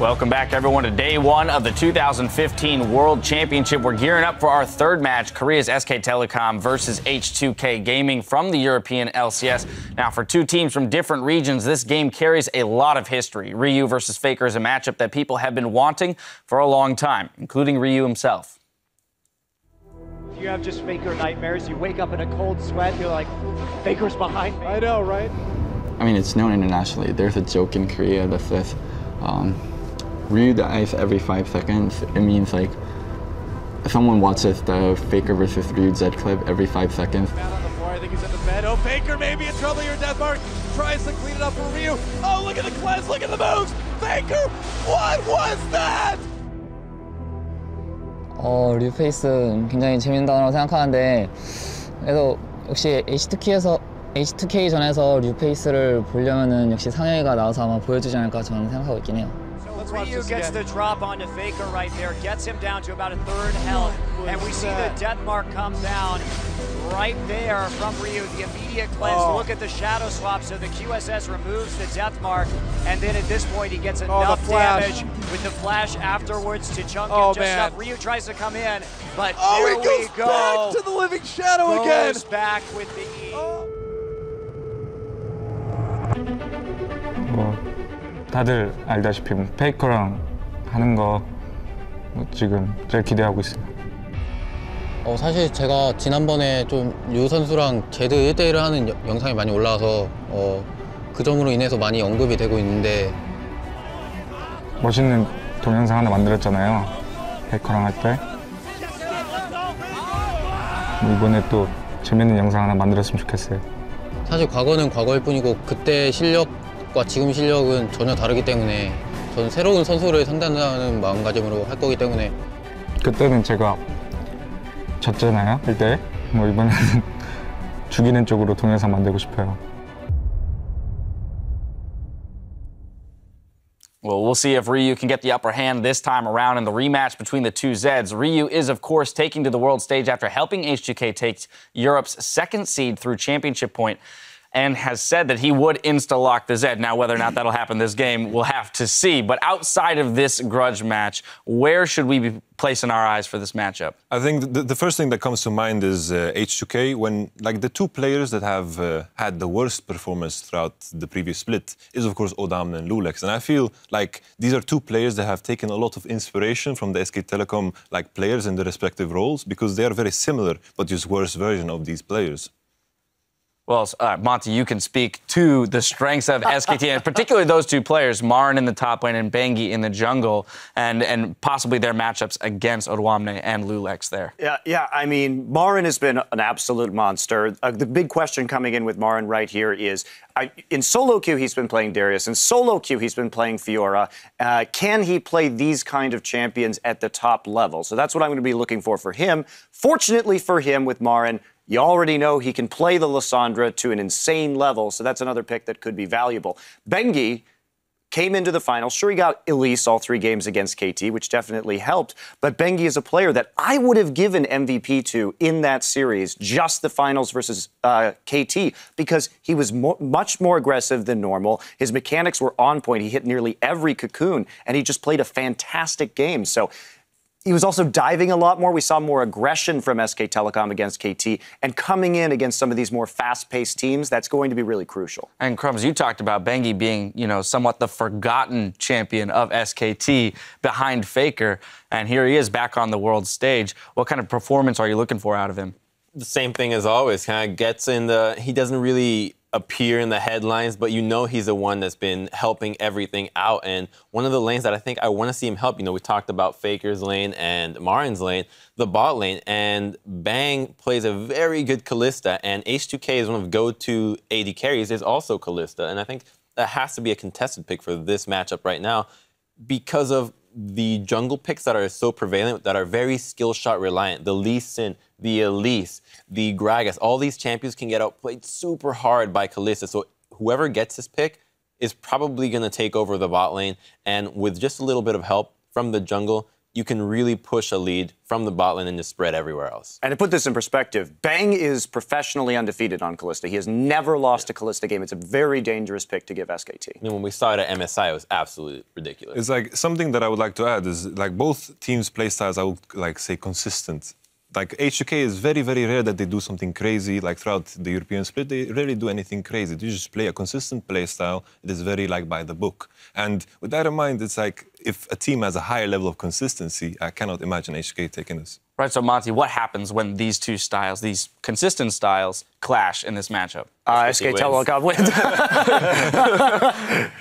Welcome back, everyone, to day one of the 2015 World Championship. We're gearing up for our third match, Korea's SK Telecom versus H2k Gaming from the European LCS. Now, for two teams from different regions, this game carries a lot of history. Ryu versus Faker is a matchup that people have been wanting for a long time, including Ryu himself. You have just Faker nightmares. You wake up in a cold sweat. You're like, Faker's behind me. I know, right? I mean, it's known internationally. There's a joke in Korea that says, Ryu dies every 5 seconds. It means like someone watches the Faker versus Ryu Z clip every 5 seconds. Man on the floor, I think he's in the bed. Oh, Faker maybe in trouble here. Deathmark tries to clean it up for Ryu. Oh, look at the cleanse, look at the moves. Faker, what was that? 류페이스 굉장히 재밌다고 생각하는데 그래도 역시 H2k 전에서 류페이스를 보려면은 역시 상영이가 나와서 아마 보여주지 않을까 저는 생각하고 있긴 해요. Ryu gets the drop onto Faker right there, gets him down to about a third health, and we see the death mark come down right there from Ryu. The immediate cleanse. Look at the shadow swap, so the QSS removes the death mark, and then at this point he gets enough damage with the flash afterwards to chunk him just up. Ryu tries to come in, but there we go. Back to the living shadow again. Goes back with the E. 다들 알다시피 페이커랑 하는 거 지금 제일 기대하고 있어요. 사실 제가 지난번에 좀 류 선수랑 제드 1대1을 하는 영상이 많이 올라와서 그 점으로 인해서 많이 언급이 되고 있는데 멋있는 동영상 하나 만들었잖아요. 페이커랑 할 때. 이번에 또 재밌는 영상 하나 만들었으면 좋겠어요. 사실 과거는 과거일 뿐이고 그때 실력과 지금 실력은 전혀 다르기 때문에 저는 새로운 선수를 상대한다는 마음가짐으로 할 거기 때문에 그때는 제가 졌잖아요, 1대1. 뭐 이번에는 죽이는 쪽으로 동영상 만들고 싶어요. Well, we'll see if Ryu can get the upper hand this time around in the rematch between the two Zeds. Ryu is, of course, taking to the world stage after helping H2k take Europe's second seed through championship point, and has said that he would insta-lock the Zed. Now, whether or not that'll happen this game, we'll have to see. But outside of this grudge match, where should we be placing our eyes for this matchup? I think the first thing that comes to mind is H2k, when like the two players that have had the worst performance throughout the previous split is, of course, Odoamne and loulex. And I feel like these are two players that have taken a lot of inspiration from the SK Telecom like players in their respective roles, because they are very similar, but just worse version of these players. Well, Monty, you can speak to the strengths of SKT, and particularly those two players, MaRin in the top lane and Bengi in the jungle, and possibly their matchups against Odoamne and loulex there. Yeah. I mean, MaRin has been an absolute monster. The big question coming in with MaRin right here is, in solo queue, he's been playing Darius. In solo queue, he's been playing Fiora. Can he play these kind of champions at the top level? So that's what I'm going to be looking for him. Fortunately for him with MaRin, you already know he can play the Lissandra to an insane level, so that's another pick that could be valuable. Bengi came into the finals. Sure, he got Elise all 3 games against KT, which definitely helped, but Bengi is a player that I would have given MVP to in that series, just the finals versus KT, because he was much more aggressive than normal. His mechanics were on point. He hit nearly every cocoon, and he just played a fantastic game. So he was also diving a lot more. We saw more aggression from SK Telecom against KT, and coming in against some of these more fast-paced teams, that's going to be really crucial. And Crumbs, you talked about Bengi being, somewhat the forgotten champion of SKT behind Faker, and here he is back on the world stage. What kind of performance are you looking for out of him? The same thing as always, kind of gets in he doesn't really appear in the headlines, but he's the one that's been helping everything out. And one of the lanes that I think I want to see him help, we talked about Faker's lane and MaRin's lane, the bot lane, and Bang plays a very good Kalista, and H2k is one of the go-to AD carries, is also Kalista. And I think that has to be a contested pick for this matchup right now because of the jungle picks that are so prevalent, that are very skill shot reliant. The Lee Sin, the Elise, the Gragas, all these champions can get outplayed super hard by Kalista. So whoever gets this pick is probably going to take over the bot lane. And with just a little bit of help from the jungle, you can really push a lead from the bot lane and just spread everywhere else. And to put this in perspective, Bang is professionally undefeated on Kalista. He has never lost a Kalista game. It's a very dangerous pick to give SKT. I mean, when we saw it at MSI, it was absolutely ridiculous. It's like something that I would like to add is like both teams' play styles, I would like say consistent. Like H2k is very, very rare that they do something crazy. Like throughout the European split, they rarely do anything crazy. They just play a consistent play style. It is very like by the book. And with that in mind, it's like if a team has a higher level of consistency, I cannot imagine H2k taking this. Right, so Monty, what happens when these two styles, these consistent styles, clash in this matchup? SK Telecom wins.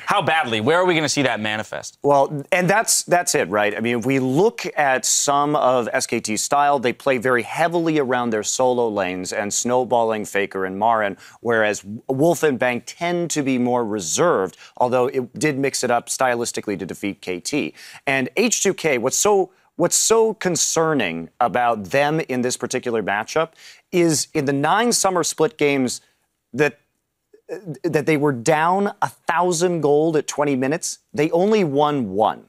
How badly? Where are we going to see that manifest? Well, and that's it, right? I mean, if we look at some of SKT's style, they play very heavily around their solo lanes and snowballing Faker and MaRin, whereas Wolf and Bang tend to be more reserved, although it did mix it up stylistically to defeat KT. And H2k, what's so concerning about them in this particular matchup is in the 9 summer split games that they were down 1,000 gold at 20 minutes, they only won 1.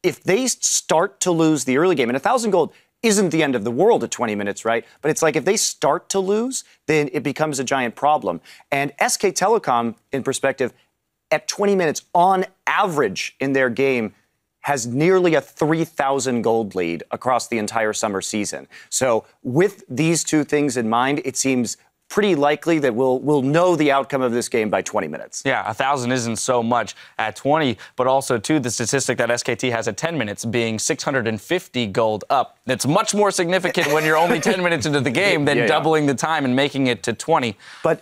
If they start to lose the early game, and 1,000 gold isn't the end of the world at 20 minutes, right? But it's like if they start to lose, then it becomes a giant problem. And SK Telecom, in perspective, at 20 minutes on average in their game, has nearly a 3,000 gold lead across the entire summer season. So with these two things in mind, it seems pretty likely that we'll know the outcome of this game by 20 minutes. Yeah, 1,000 isn't so much at 20, but also, too, the statistic that SKT has at 10 minutes being 650 gold up. It's much more significant when you're only 10 minutes into the game than doubling the time and making it to 20.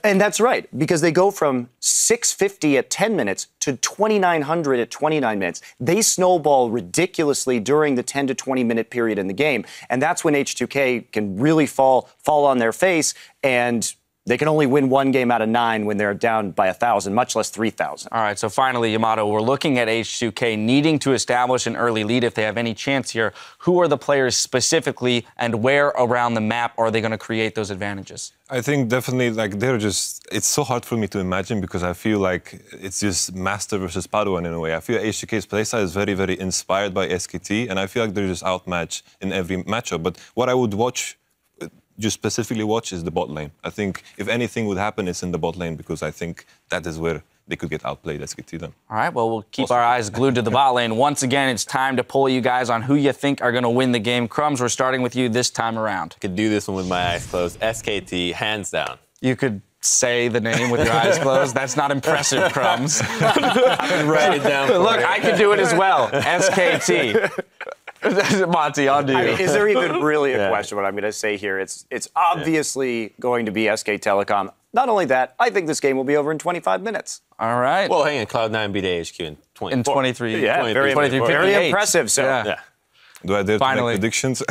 And that's right, because they go from 650 at 10 minutes to 2,900 at 29 minutes. They snowball ridiculously during the 10 to 20 minute period in the game. And that's when H2k can really fall on their face, and they can only win 1 game out of 9 when they're down by 1,000, much less 3,000. All right, so finally, Yamato, we're looking at H2k needing to establish an early lead if they have any chance here. Who are the players specifically, and where around the map are they going to create those advantages? I think definitely, like, it's so hard for me to imagine because I feel like it's just Master versus Padawan in a way. I feel H2k's playstyle is very, very inspired by SKT, and I feel like they're just outmatched in every matchup. But what I would just specifically watch is the bot lane. I think if anything would happen, it's in the bot lane because I think that is where they could get outplayed, SKT then. All right, well, we'll keep our eyes glued to the bot lane. Once again, it's time to poll you guys on who you think are going to win the game. Crumbs, we're starting with you this time around. I could do this one with my eyes closed. SKT, hands down. You could say the name with your eyes closed. That's not impressive, Crumbs. Write it down. Look, I can do it as well. SKT. Monty, on to you. I mean, is there even really a question what I'm going to say here? It's obviously going to be SK Telecom. Not only that, I think this game will be over in 25 minutes. All right. Well, hang on, Cloud9 beat AHQ in 24. In 23. Yeah, very impressive. So. Yeah. Do I dare to make predictions?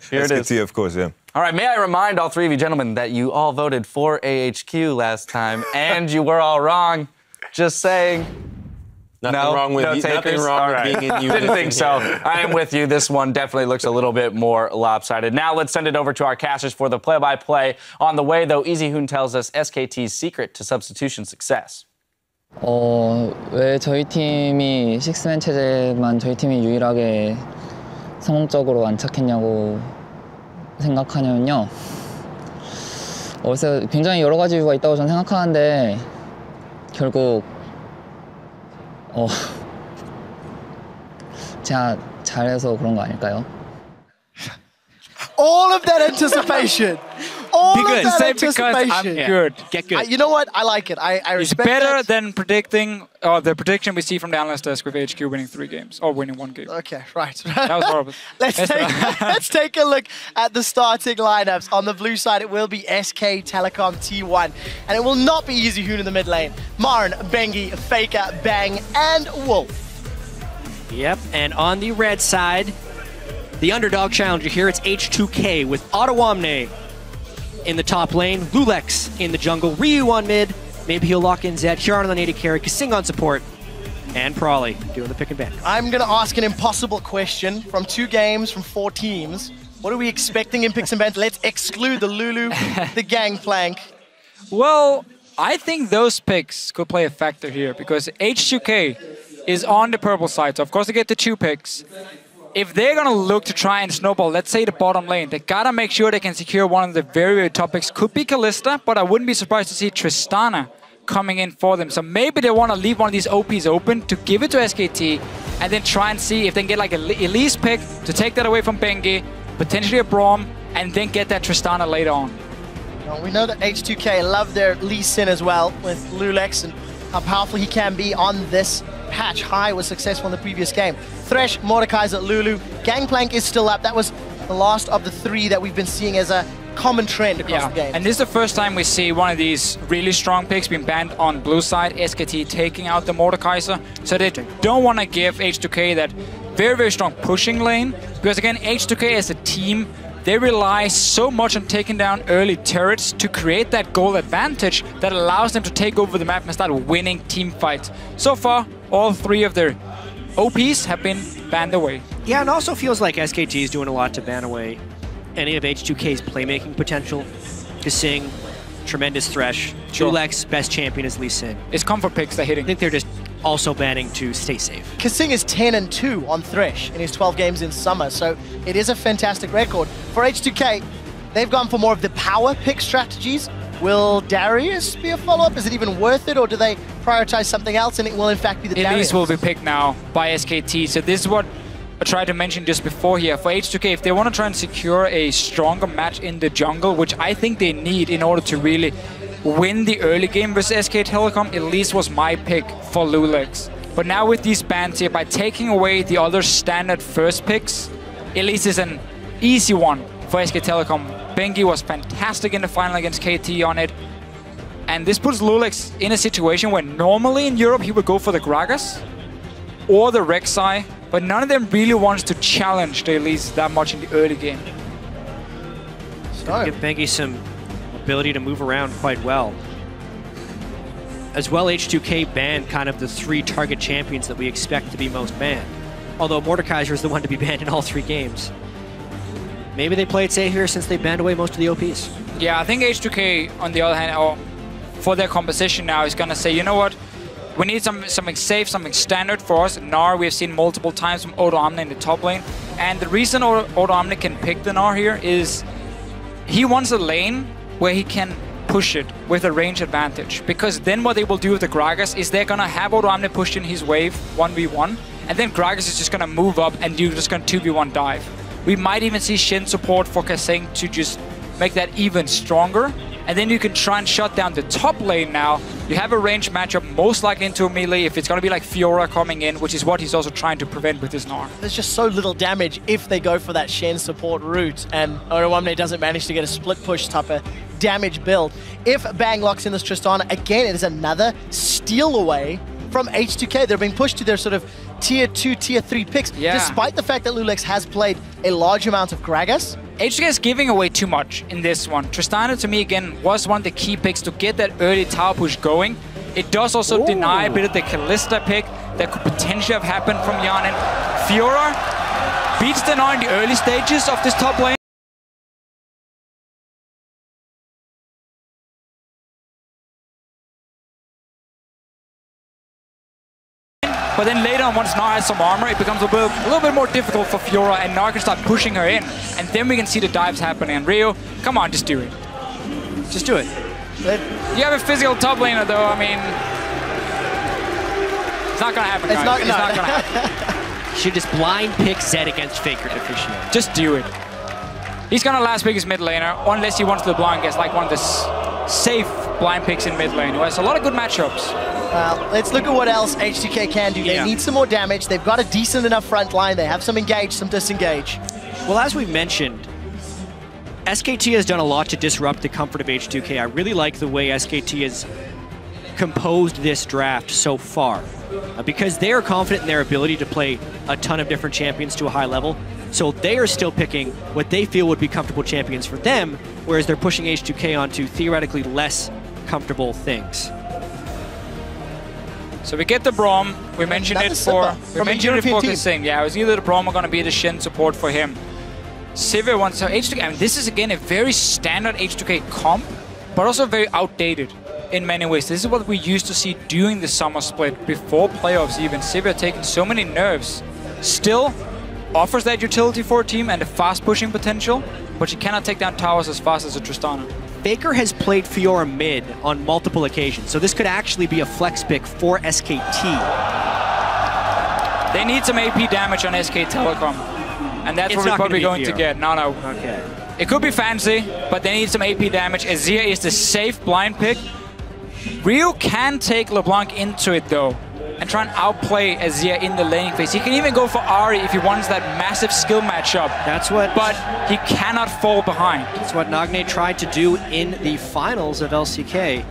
Here it is. SKT, of course, yeah. All right, may I remind all 3 of you gentlemen that you all voted for AHQ last time, and you were all wrong. Just saying. Nothing wrong with being in unison. Didn't think so. I am with you. This one definitely looks a little bit more lopsided. Now let's send it over to our casters for the play-by-play. On the way, though, Easyhoon tells us SKT's secret to substitution success. 왜 저희 팀이 식스맨 체제만 저희 팀이 유일하게 성공적으로 안착했냐고 생각하냐면요. 그래서 굉장히 여러 가지 이유가 있다고 저는 생각하는데 결국 제가 잘해서 그런 거 아닐까요? All of that anticipation. All Be good. of that Say anticipation. because I'm good. Get good. You know what? I like it. I respect It's better that. than predicting, or the prediction we see from the analyst desk with HQ winning 3 games, or winning 1 game. Okay, right. That was horrible. Let's take a look at the starting lineups. On the blue side, it will be SK Telecom T1, and it will not be Easyhoon in the mid lane. MaRin, Bengi, Faker, Bang, and Wolf. Yep, and on the red side, the underdog challenger here, it's H2k with Odoamne in the top lane, loulex in the jungle, Ryu on mid, maybe he'll lock in Zed, Hjärnan on AD carry, kaSing on support, and Prawley doing the pick and ban. I'm going to ask an impossible question from 2 games from 4 teams. What are we expecting in picks and bans? Let's exclude the Lulu, the Gangplank. Well, I think those picks could play a factor here, because H2k is on the purple side, so of course they get the 2 picks. if they're going to look to try and snowball, let's say the bottom lane, they got to make sure they can secure one of the very, very top picks. Could be Alistar, but I wouldn't be surprised to see Tristana coming in for them. So maybe they want to leave one of these OPs open to give it to SKT and then try and see if they can get like a Elise pick to take that away from Bengi, potentially a Braum, and then get that Tristana later on. Well, we know that H2k love their Lee Sin as well with loulex and how powerful he can be on this patch. High was successful in the previous game. Thresh, Mordekaiser, Lulu. Gangplank is still up. That was the last of the three that we've been seeing as a common trend across the game. And this is the first time we see one of these really strong picks being banned on blue side, SKT taking out the Mordekaiser. So they don't want to give H2k that very, very strong pushing lane, because again, H2k as a team, they rely so much on taking down early turrets to create that goal advantage that allows them to take over the map and start winning team fights. So far, all three of their OPs have been banned away. Yeah, and also feels like SKT is doing a lot to ban away any of H2k's playmaking potential. kaSing, tremendous Thresh. loulex, best champion is Lee Sin. It's comfort picks they're hitting. I think they're just also banning to stay safe. kaSing is 10-2 on Thresh in his 12 games in summer, so it is a fantastic record. For H2k, they've gone for more of the power pick strategies. Will Darius be a follow-up? Is it even worth it, or do they prioritize something else and it will in fact be the Darius? Elise will be picked now by SKT, so this is what I tried to mention just before here. For H2k, if they want to try and secure a stronger match in the jungle, which I think they need in order to really win the early game versus SK Telecom, Elise was my pick for loulex. But now with these bans here, by taking away the other standard first picks, Elise is an easy one for SK Telecom. Bengi was fantastic in the final against KT on it. And this puts loulex in a situation where normally in Europe he would go for the Gragas or the Rek'Sai, but none of them really wants to challenge the Elise that much in the early game. So give Bengi some ability to move around quite well. As well, H2k banned kind of the three target champions that we expect to be most banned. Although Mordekaiser is the one to be banned in all three games. Maybe they play it safe here since they banned away most of the OPs. Yeah, I think H2k, on the other hand, or for their composition now, is going to say, you know what? We need something safe, something standard for us. Gnar, we've seen multiple times from Odoamne in the top lane. And the reason Odoamne can pick the Gnar here is he wants a lane where he can push it with a range advantage. Because then what they will do with the Gragas is they're going to have Odoamne push in his wave 1v1. And then Gragas is just going to move up and you're just going to 2v1 dive. We might even see Shin support for kaSing to just make that even stronger. And then you can try and shut down the top lane now. You have a range matchup, most likely into a melee, if it's going to be like Fiora coming in, which is what he's also trying to prevent with his Gnar. There's just so little damage if they go for that Shen support route, and Odoamne doesn't manage to get a split push type of damage build. If Bang locks in this Tristana, again, it is another steal away from H2k. They're being pushed to their sort of tier 2, tier 3 picks, despite the fact that loulex has played a large amount of Gragas. H2k is giving away too much in this one. Tristana, to me, again, was one of the key picks to get that early tower push going. It does also deny a bit of the Alistar pick that could potentially have happened from Hjärnan. Fiora beats the Gnar in the early stages of this top lane. But then later on, once Gnar has some armor, it becomes a little bit more difficult for Fiora, and Gnar can start pushing her in. And then we can see the dives happening. And Ryu, come on, just do it. Just do it. You have a physical top laner, though. I mean, it's not going to happen, guys. It's not going to happen. You should just blind pick Zed against Faker to Fiora. Just do it. He's going to last pick his mid laner, unless he wants LeBlanc as like one of the safe blind picks in mid lane, who has a lot of good matchups. Well, let's look at what else H2k can do. They need some more damage. They've got a decent enough front line. They have some engage, some disengage. Well, as we've mentioned, SKT has done a lot to disrupt the comfort of H2k. I really like the way SKT has composed this draft so far. Because they are confident in their ability to play a ton of different champions to a high level. So they are still picking what they feel would be comfortable champions for them, whereas they're pushing H2k onto theoretically less comfortable things. So we get the Braum. We mentioned it for kaSing. Yeah, it was either the Braum or going to be the Shin support for him. Sivir wants so H2k. I mean, this is again a very standard H2k comp, but also very outdated in many ways. This is what we used to see during the summer split, before playoffs even. Sivir taking so many nerfs. Still, offers that utility for a team and a fast pushing potential, but she cannot take down towers as fast as a Tristana. Faker has played Fiora mid on multiple occasions, so this could actually be a flex pick for SKT. They need some AP damage on SK Telecom, and that's what we're probably going to get. No. Okay. It could be fancy, but they need some AP damage. Azir is the safe blind pick. Ryu can take LeBlanc into it though, and try and outplay Azir in the laning phase. He can even go for Ahri if he wants that massive skill matchup. That's what... But he cannot fall behind. That's what Nagne tried to do in the finals of LCK.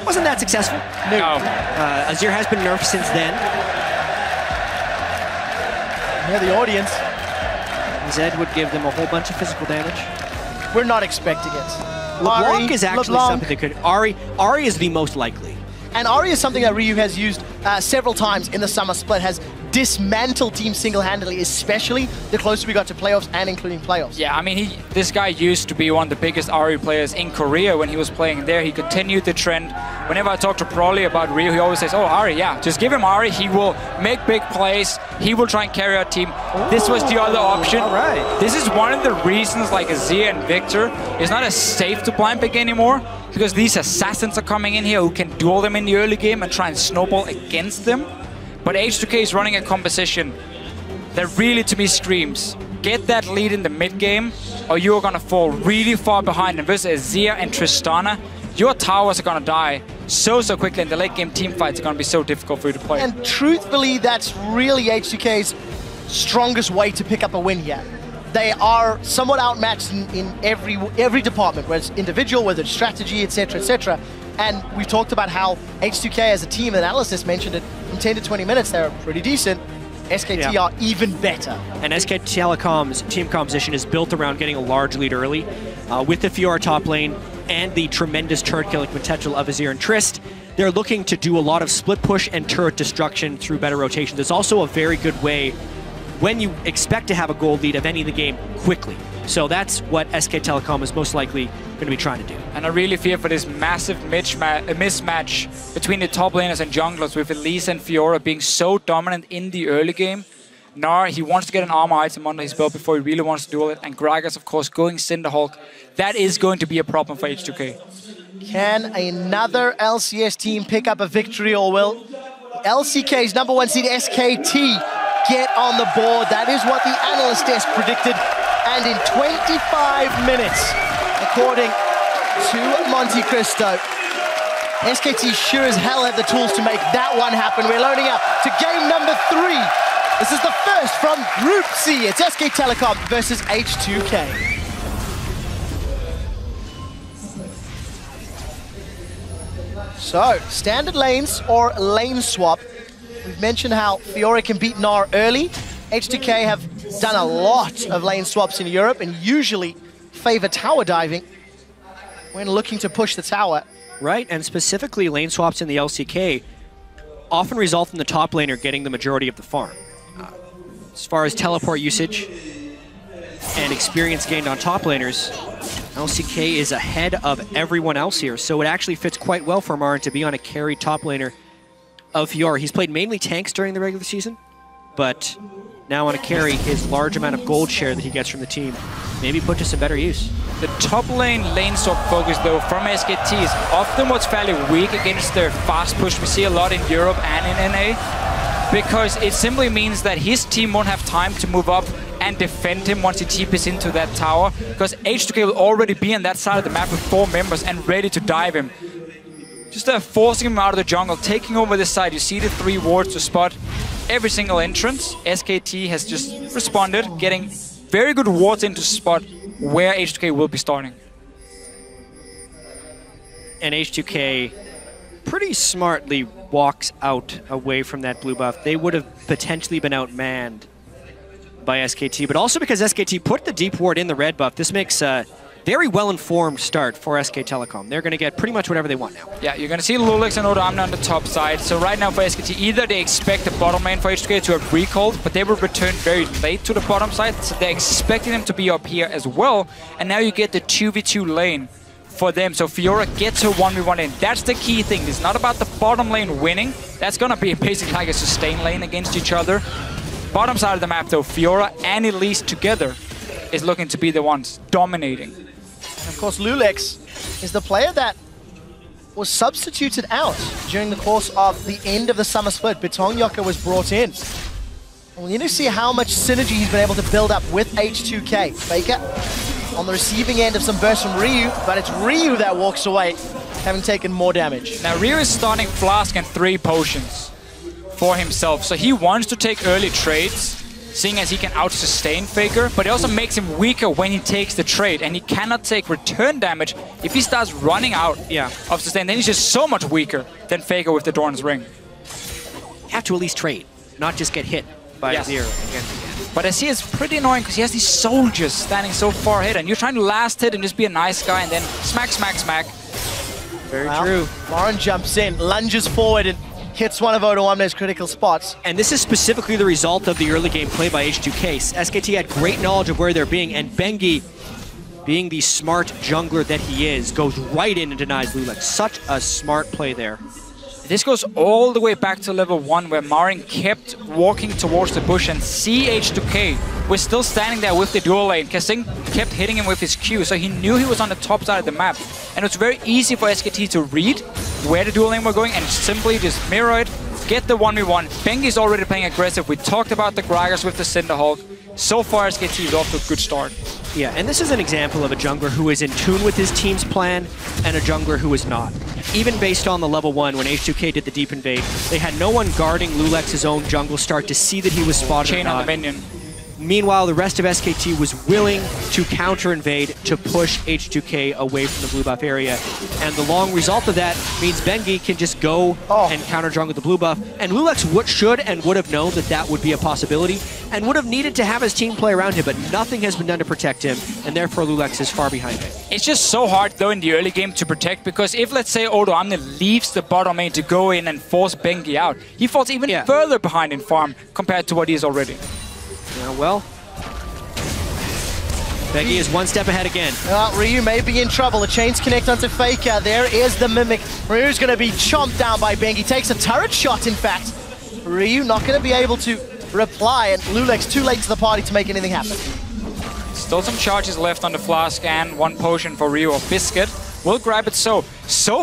Wasn't that successful? No. Azir has been nerfed since then. Yeah, the audience. Zed would give them a whole bunch of physical damage. We're not expecting it. LeBlanc is actually something that could... Ahri is the most likely. And Ahri is something that Ryu has used several times in the summer split, has dismantled teams single-handedly, especially the closer we got to playoffs and including playoffs. Yeah, I mean, this guy used to be one of the biggest Ahri players in Korea when he was playing there. He continued the trend. Whenever I talk to Prolly about Ryu, he always says, oh, Ahri, yeah, just give him Ahri. He will make big plays. He will try and carry our team. Ooh, this was the other option. All right. This is one of the reasons like Azir and Victor is not as safe to blind pick anymore, because these assassins are coming in here who can duel them in the early game and try and snowball against them. But H2k is running a composition that really, to me, screams, get that lead in the mid game, or you are going to fall really far behind. And versus Azir and Tristana, your towers are going to die so quickly, and the late game team fights are going to be so difficult for you to play. And truthfully, that's really H2k's strongest way to pick up a win here. They are somewhat outmatched in every department, whether it's individual, whether it's strategy, etc., etc. And we've talked about how H2k as a team, and Alice mentioned it, from 10 to 20 minutes, they're pretty decent. SKT are even better. And SKT Telecom's team composition is built around getting a large lead early. With the Fiora top lane and the tremendous turret killing potential of Azir and Trist, they're looking to do a lot of split push and turret destruction through better rotations. It's also a very good way when you expect to have a gold lead of ending the game quickly. So that's what SK Telecom is most likely going to be trying to do. And I really fear for this massive mismatch between the top laners and junglers, with Elise and Fiora being so dominant in the early game. Gnar, he wants to get an armor item under his belt before he really wants to duel it. And Gragas, of course, going Cinderhulk. That is going to be a problem for H2k. Can another LCS team pick up a victory, or will LCK's #1 seed SKT get on the board? That is what the analyst desk predicted. And in 25 minutes, according to Monte Cristo, SKT sure as hell had the tools to make that one happen. We're loading up to game number 3. This is the first from Group C. It's SK Telecom versus H2k. So, standard lanes or lane swap. We've mentioned how Fiora can beat Gnar early. H2k have done a lot of lane swaps in Europe and usually favor tower diving when looking to push the tower. Right, and specifically lane swaps in the LCK often result in the top laner getting the majority of the farm. As far as teleport usage and experience gained on top laners, LCK is ahead of everyone else here, so it actually fits quite well for MaRin to be on a carry top laner of Fiora. He's played mainly tanks during the regular season, but now on a carry, his large amount of gold share that he gets from the team maybe put to some better use. The top lane swap focus, though, from SKT is often what's fairly weak against their fast push we see a lot in Europe and in NA, because it simply means that his team won't have time to move up and defend him once he TPs into that tower, because H2k will already be on that side of the map with 4 members and ready to dive him. Just forcing him out of the jungle, taking over this side. You see the 3 wards to spot every single entrance. SKT has just responded, getting very good wards into spot where H2k will be starting. And H2k pretty smartly walks out away from that blue buff. They would have potentially been outmanned by SKT, but also because SKT put the deep ward in the red buff, this makes a very well-informed start for SK Telecom. They're going to get pretty much whatever they want now. Yeah, you're going to see loulex and Odoamne on the top side. So right now for SKT, either they expect the bottom lane for H2k to have recalled, but they will return very late to the bottom side, so they're expecting them to be up here as well. And now you get the 2v2 lane for them. So Fiora gets her 1v1 in. That's the key thing. It's not about the bottom lane winning. That's going to be basically like a sustain lane against each other. bottom side of the map, though, Fiora and Elise together is looking to be the ones dominating. And of course, loulex is the player that was substituted out during the course of the end of the summer split. Betongyokka was brought in. We need to see how much synergy he's been able to build up with H2k. Faker on the receiving end of some bursts from Ryu, but it's Ryu that walks away, having taken more damage. Now, Ryu is starting Flask and 3 potions for himself, so he wants to take early trades, seeing as he can out-sustain Faker, but it also makes him weaker when he takes the trade, and he cannot take return damage if he starts running out of sustain. Then he's just so much weaker than Faker with the Dorn's Ring. You have to at least trade, not just get hit by Azir again. But Azir is pretty annoying because he has these soldiers standing so far ahead, and you're trying to last hit and just be a nice guy, and then smack, smack, smack. Very true. MaRin jumps in, lunges forward, and hits one of Odoamne's critical spots. And this is specifically the result of the early game play by H2k. SKT had great knowledge of where they're being, and Bengi, being the smart jungler that he is, goes right in and denies loulex. Such a smart play there. This goes all the way back to level 1, where MaRin kept walking towards the bush, and H2k was still standing there with the dual lane. kaSing kept hitting him with his Q, so he knew he was on the top side of the map. And it was very easy for SKT to read where the dual lane were going and simply just mirror it, get the 1v1. Bengi's already playing aggressive. We talked about the Gragas with the Cinderhulk. So far, SKT is off to a good start. Yeah, and this is an example of a jungler who is in tune with his team's plan and a jungler who is not. Even based on the level 1, when H2k did the deep invade, they had no one guarding loulex's own jungle start to see that he was spotted Chain on the minion. Meanwhile, the rest of SKT was willing to counter-invade to push H2k away from the blue buff area. And the long result of that means Bengi can just go and counter-jungle the blue buff. And loulex should and would have known that that would be a possibility and would have needed to have his team play around him, but nothing has been done to protect him, and therefore loulex is far behind him. It's just so hard, though, in the early game to protect, because if, let's say, Odoamne leaves the bottom lane to go in and force Bengi out, he falls even further behind in farm compared to what he is already. Yeah, well, Bengi is one step ahead again. Ryu may be in trouble. The chains connect onto Faker. There is the Mimic. Ryu's going to be chomped down by Bengi. Takes a turret shot, in fact. Ryu not going to be able to reply, and loulex too late to the party to make anything happen. Still some charges left on the Flask and 1 potion for Ryu or Biscuit. We'll grab it so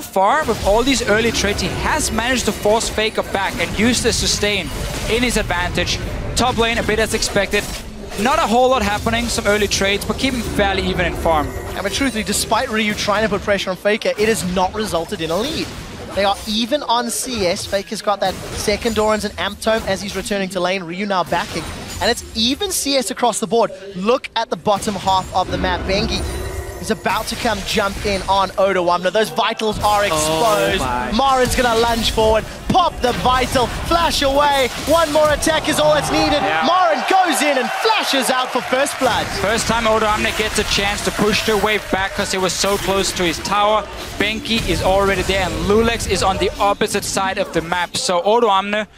far, with all these early trades, he has managed to force Faker back and use the sustain in his advantage. Top lane, a bit as expected. Not a whole lot happening, some early trades, but keeping fairly even in farm. Yeah, but truthfully, despite Ryu trying to put pressure on Faker, it has not resulted in a lead. They are even on CS. Faker's got that second Doran's and Amp Tome as he's returning to lane. Ryu now backing. And it's even CS across the board. Look at the bottom half of the map. Bengi is about to come jump in on Odoamne. Those vitals are exposed. MaRin's gonna lunge forward, pop the vital, flash away. One more attack is all that's needed. MaRin goes in and flashes out for first blood. First time Odoamne gets a chance to push their wave back because he was so close to his tower. Bengi is already there, and loulex is on the opposite side of the map. So Odoamne,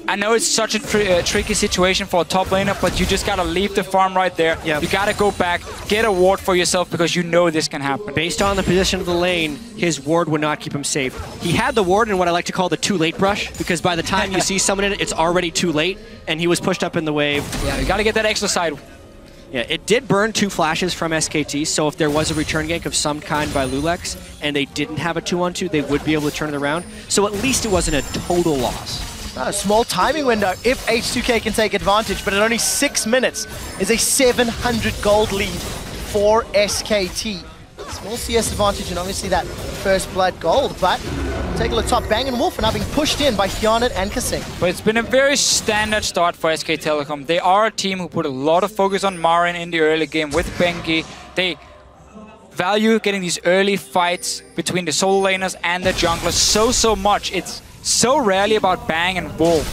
I know it's such a tricky situation for a top laner, but you just gotta leave the farm right there. You gotta go back, get a ward for yourself, because you know this can happen. Based on the position of the lane, his ward would not keep him safe. He had the ward in what I like to call the too late brush, because by the time you see someone in it, it's already too late, and he was pushed up in the wave. Yeah, you gotta get that extra side. Yeah, it did burn 2 flashes from SKT, so if there was a return gank of some kind by loulex, and they didn't have a 2-on-2, they would be able to turn it around. So at least it wasn't a total loss. A small timing window if H2k can take advantage, but at only 6 minutes is a 700 gold lead for SKT. Small CS advantage and obviously that first blood gold, but take a look top. Bang and Wolf are now being pushed in by Hjärnan and kaSing. But it's been a very standard start for SK Telecom. They are a team who put a lot of focus on MaRin in the early game with Bengi. They value getting these early fights between the solo laners and the junglers so much. It's so rarely about Bang and Wolf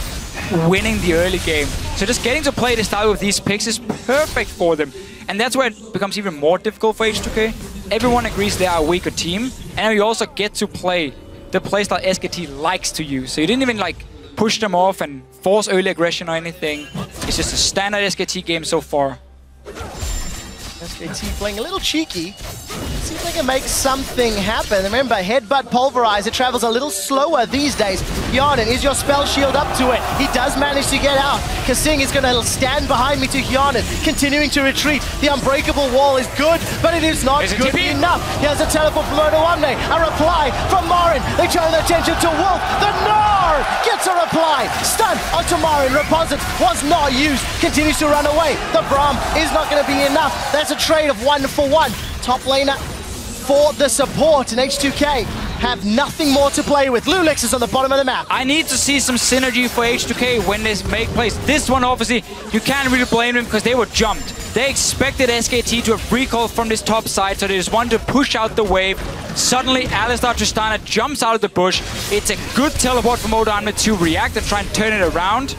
winning the early game. So just getting to play the style with these picks is perfect for them. And that's where it becomes even more difficult for H2k. Everyone agrees they are a weaker team, and you also get to play the playstyle SKT likes to use. So you didn't even like push them off and force early aggression or anything. It's just a standard SKT game so far. SKT playing a little cheeky. See if they can make something happen. Remember, Headbutt Pulverize, it travels a little slower these days. Hjärnan, is your spell shield up to it? He does manage to get out. kaSing is going to stand behind me to Hjärnan, continuing to retreat. The unbreakable wall is good, but it is not good enough. He has a teleport from Odoamne, a reply from MaRin. They turn their attention to Wolf. The Gnar gets a reply. Stun onto MaRin. Reposit was not used. Continues to run away. The Braum is not going to be enough. That's a trade of 1-for-1. Top laner for the support, and H2k have nothing more to play with. loulex is on the bottom of the map. I need to see some synergy for H2k when this make plays. This one, obviously, you can't really blame them because they were jumped. They expected SKT to have recall from this top side, so they just wanted to push out the wave. Suddenly, Alistar Tristana jumps out of the bush. It's a good teleport from Odoamne to react and try and turn it around.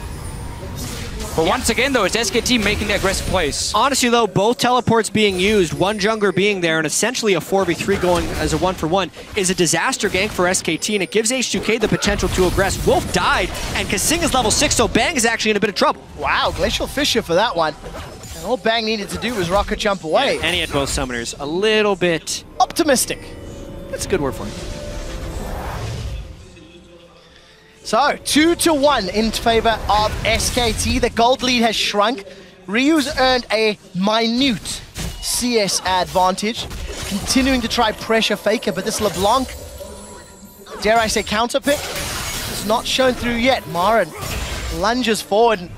But once again, though, it's SKT making the aggressive plays. Honestly, though, both teleports being used, one jungler being there, and essentially a 4v3 going as a 1-for-1 is a disaster gank for SKT, and it gives H2k the potential to aggress. Wolf died, and kaSing is level 6, so Bang is actually in a bit of trouble. Wow, Glacial Fissure for that one. And all Bang needed to do was rocket jump away. Yeah, and he had both summoners. A little bit... optimistic. That's a good word for it. So, 2-1 in favor of SKT. The gold lead has shrunk. Ryu's earned a minute CS advantage, continuing to try pressure Faker, but this LeBlanc, dare I say counter pick, is not shown through yet. MaRin lunges forward and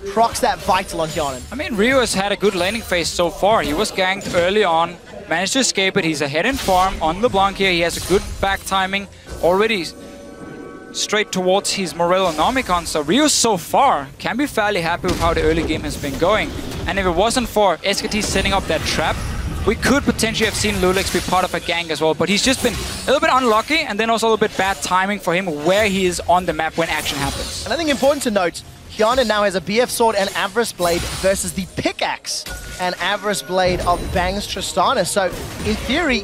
procs that Vital on Hjärnan. I mean, Ryu has had a good laning phase so far. He was ganked early on, managed to escape it. He's ahead in farm on LeBlanc here. He has a good back timing already straight towards his Morello and Omicron. So Ryu so far can be fairly happy with how the early game has been going. And if it wasn't for SKT setting up that trap, we could potentially have seen loulex be part of a gank as well. But he's just been a little bit unlucky, and then also a little bit bad timing for him where he is on the map when action happens. And I think important to note, Hjärnan now has a BF Sword and Avarice Blade versus the Pickaxe and Avarice Blade of Bang's Tristana. So, in theory,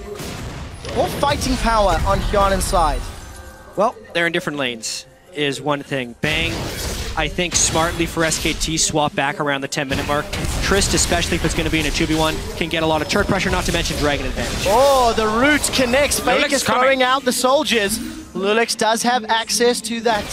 more fighting power on Hjärnan's side. Well, they're in different lanes, is one thing. Bang, I think smartly for SKT, swap back around the 10-minute mark. Trist, especially if it's going to be in a 2v1, can get a lot of turret pressure, not to mention Dragon advantage. Oh, the root connects. Faker's throwing out the soldiers. loulex does have access to that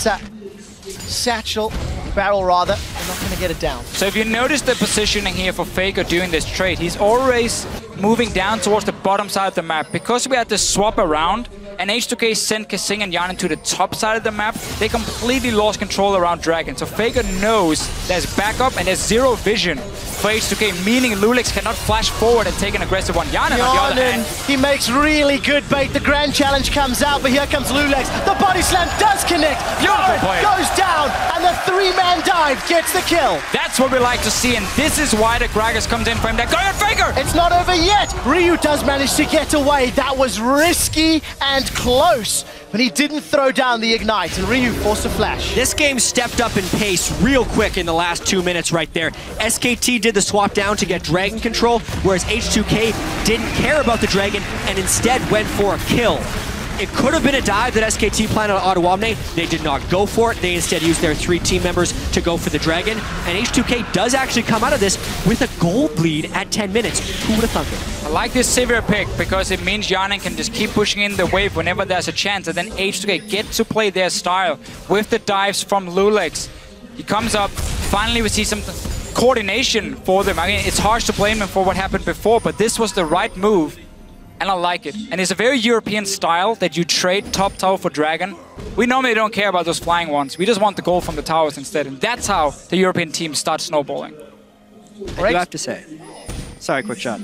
satchel, barrel rather. I'm not going to get it down. So if you notice the positioning here for Faker doing this trade, he's always moving down towards the bottom side of the map. Because we had to swap around, and H2k sent kaSing and Hjärnan to the top side of the map, they completely lost control around Dragon. So Faker knows there's backup and there's zero vision for H2k, meaning loulex cannot flash forward and take an aggressive one. Hjärnan, on the other hand, he makes really good bait. The grand challenge comes out, but here comes loulex. The body slam does connect. MaRin goes down, and the three-man dive gets the kill. That's what we like to see, and this is why the Gragas comes in for him. Go ahead, Faker! It's not over yet. Ryu does manage to get away. That was risky and close, but he didn't throw down the ignite, and Ryu forced a flash. This game stepped up in pace real quick in the last 2 minutes right there. SKT did the swap down to get Dragon control, whereas H2k didn't care about the Dragon and instead went for a kill. It could have been a dive that SKT planned on Odoamne. They did not go for it. They instead used their 3 team members to go for the Dragon. And H2k does actually come out of this with a gold lead at 10 minutes. Who would have thunk it? I like this Sivir pick because it means Hjärnan can just keep pushing in the wave whenever there's a chance, and then H2k get to play their style with the dives from loulex. He comes up. Finally, we see some coordination for them. I mean, it's harsh to blame him for what happened before, but this was the right move. And I like it. And it's a very European style that you trade top tower for Dragon. We normally don't care about those flying ones. We just want the gold from the towers instead. And that's how the European teams start snowballing. I do have to say, sorry, quick shot.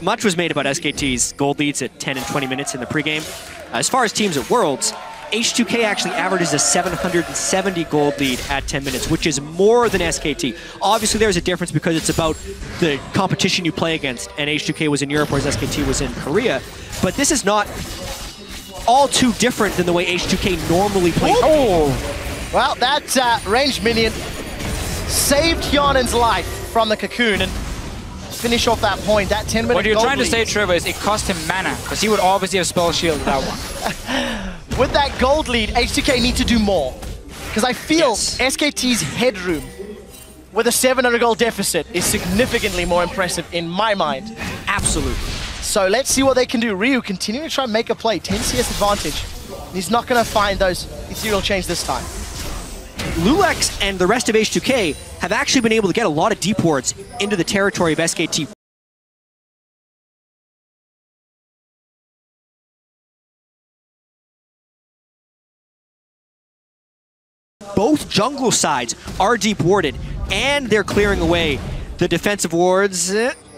Much was made about SKT's gold leads at 10 and 20 minutes in the pregame. As far as teams at Worlds, H2k actually averages a 770 gold lead at 10 minutes, which is more than SKT. Obviously, there's a difference because it's about the competition you play against, and H2k was in Europe, whereas SKT was in Korea. But this is not all too different than the way H2k normally plays. Oh! Well, that ranged minion saved Hjärnan's life from the cocoon, and finish off that point, that 10-minute What you're trying to lead. say, Trevor, is it cost him mana, because he would obviously have spell shield that one. With that gold lead, H2k need to do more. Because I feel SKT's headroom with a 700 gold deficit is significantly more impressive in my mind. Absolutely. So let's see what they can do. Ryu continuing to try and make a play. 10 CS advantage. He's not going to find those ethereal chains this time. loulex and the rest of H2k have actually been able to get a lot of deep wards into the territory of SKT. Both jungle sides are deep warded, and they're clearing away the defensive wards.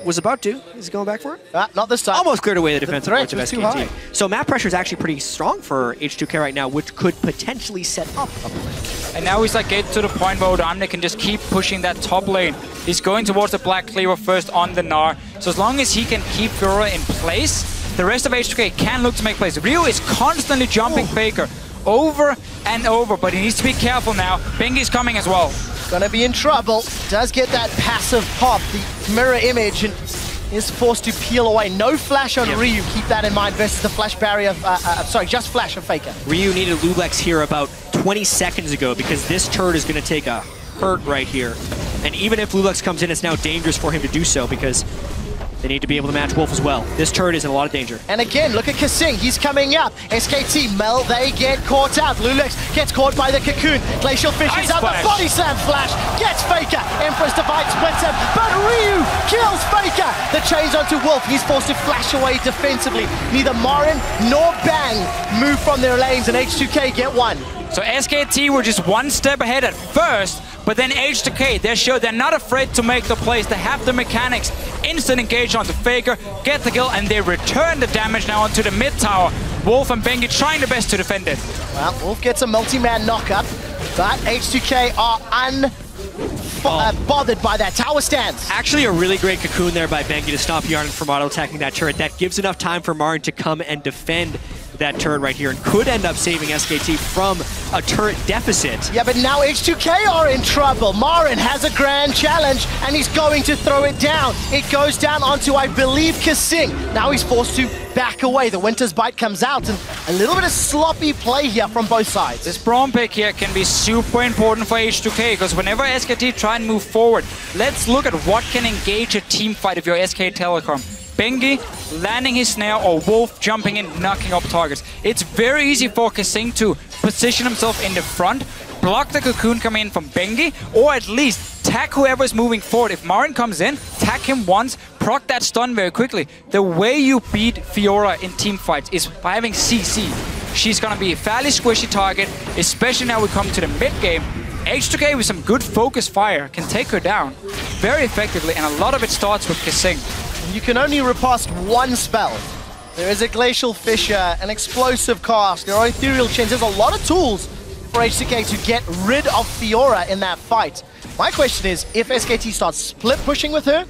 Was about to. Is he going back for it? Not this time. Almost cleared away the defensive wards of too high. SKT. So map pressure is actually pretty strong for H2k right now, which could potentially set up a play. And now he's like getting to the point where Odoamne can just keep pushing that top lane. He's going towards the Black Cleaver first on the Gnar. So as long as he can keep Fiora in place, the rest of H2k can look to make plays. Ryu is constantly jumping Faker over and over, but he needs to be careful now. Bengi's coming as well. Gonna be in trouble. Does get that passive pop, the mirror image, and is forced to peel away. No flash on Ryu, keep that in mind, versus the flash barrier of, just flash of Faker. Ryu needed loulex here about 20 seconds ago because this turret is gonna take a hurt right here. And even if loulex comes in, it's now dangerous for him to do so because they need to be able to match Wolf as well. This turret is in a lot of danger. And again, look at kaSing. He's coming up. SKT, Mel, they get caught out. loulex gets caught by the cocoon. Glacial fishes out the body slam flash. Gets Faker. Empress Divide splits him. But Ryu kills Faker. The chains onto Wolf. He's forced to flash away defensively. Neither MaRin nor Bang move from their lanes, and H2k get one. So SKT were just one step ahead at first, but then H2k, they showed they're not afraid to make the plays. They have the mechanics. Instant engage onto Faker, get the kill, and they return the damage now onto the mid tower. Wolf and Bengi trying their best to defend it. Well, Wolf gets a multi-man knockup, but H2k are unbothered by that tower stance. Actually a really great cocoon there by Bengi to stop Hjärnan from auto-attacking that turret. That gives enough time for MaRin to come and defend that turret right here and could end up saving SKT from a turret deficit. Yeah, but now H2k are in trouble. MaRin has a grand challenge and he's going to throw it down. It goes down onto, I believe, kaSing. Now he's forced to back away. The Winter's Bite comes out and a little bit of sloppy play here from both sides. This Braum pick here can be super important for H2k because whenever SKT try and move forward, let's look at what can engage a team fight if you're SK Telecom. Bengi landing his snare or Wolf jumping in, knocking up targets. It's very easy for kaSing to position himself in the front, block the cocoon coming in from Bengi, or at least tag whoever is moving forward. If MaRin comes in, tag him once, proc that stun very quickly. The way you beat Fiora in team fights is by having CC. She's gonna be a fairly squishy target, especially now we come to the mid game. H2k with some good focus fire can take her down very effectively, and a lot of it starts with kaSing. You can only riposte one spell. There is a Glacial Fissure, an Explosive Cast, there are Ethereal Chains. There's a lot of tools for H2k to get rid of Fiora in that fight. My question is, if SKT starts split pushing with her,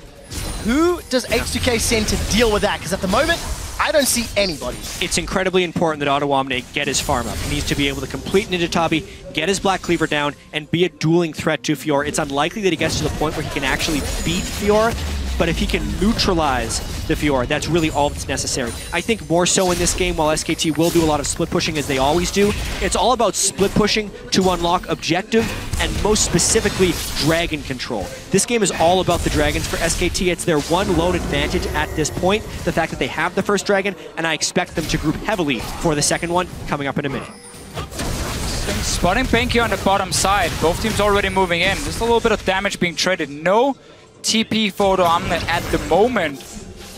who does H2k send to deal with that? Because at the moment, I don't see anybody. It's incredibly important that Odoamne get his farm up. He needs to be able to complete Ninja Tabi, get his Black Cleaver down, and be a dueling threat to Fiora. It's unlikely that he gets to the point where he can actually beat Fiora, but if he can neutralize the Fiora, that's really all that's necessary. I think more so in this game, while SKT will do a lot of split pushing as they always do, it's all about split pushing to unlock objective and most specifically dragon control. This game is all about the dragons for SKT. It's their one lone advantage at this point, the fact that they have the first dragon, and I expect them to group heavily for the second one coming up in a minute. Spotting Bengi on the bottom side. Both teams already moving in. Just a little bit of damage being traded. No TP for Odoamne at the moment.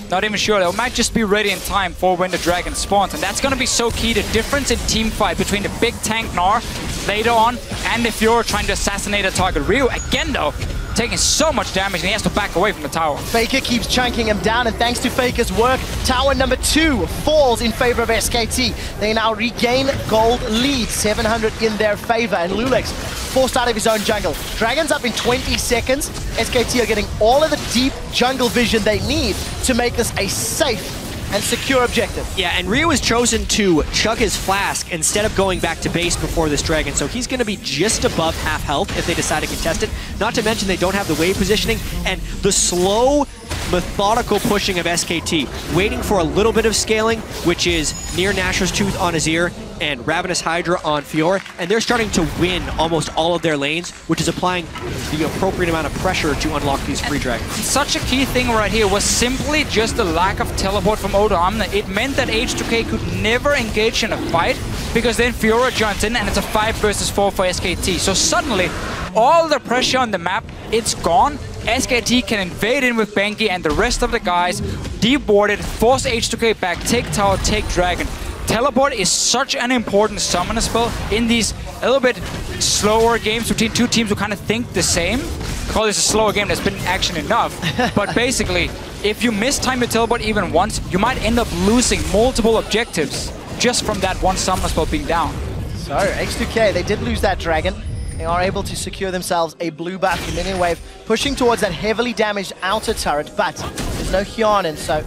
Not even sure. They might just be ready in time for when the dragon spawns. And that's going to be so key. The difference in team fight between the big tank Gnar later on and if you're trying to assassinate a target. Ryu, again though, taking so much damage and he has to back away from the tower. Faker keeps chunking him down, and thanks to Faker's work, tower number 2 falls in favor of SKT. They now regain gold lead, 700 in their favor, and loulex forced out of his own jungle. Dragon's up in 20 seconds. SKT are getting all of the deep jungle vision they need to make this a safe and secure objective. Yeah, and Ryu has chosen to chug his flask instead of going back to base before this dragon, so he's going to be just above half health if they decide to contest it. Not to mention they don't have the wave positioning, and the slow, methodical pushing of SKT, waiting for a little bit of scaling, which is near Nashor's Tooth on Azir, and Ravenous Hydra on Fiora, and they're starting to win almost all of their lanes, which is applying the appropriate amount of pressure to unlock these free dragons. Such a key thing right here was simply just the lack of teleport from Odoamne. It meant that H2k could never engage in a fight, because then Fiora joins in and it's a 5 versus 4 for SKT. So suddenly, all the pressure on the map, it's gone. SKT can invade in with Bengi and the rest of the guys, deboard it, force H2k back, take tower, take dragon. Teleport is such an important summoner spell in these a little bit slower games between two teams who kind of think the same. Call this a slower game that's been in action enough. But basically, if you mistime your teleport even once, you might end up losing multiple objectives just from that one summoner spell being down. So, H2k, they did lose that dragon. They are able to secure themselves a blue buff minion wave, pushing towards that heavily damaged outer turret, but there's no Hjärnan, so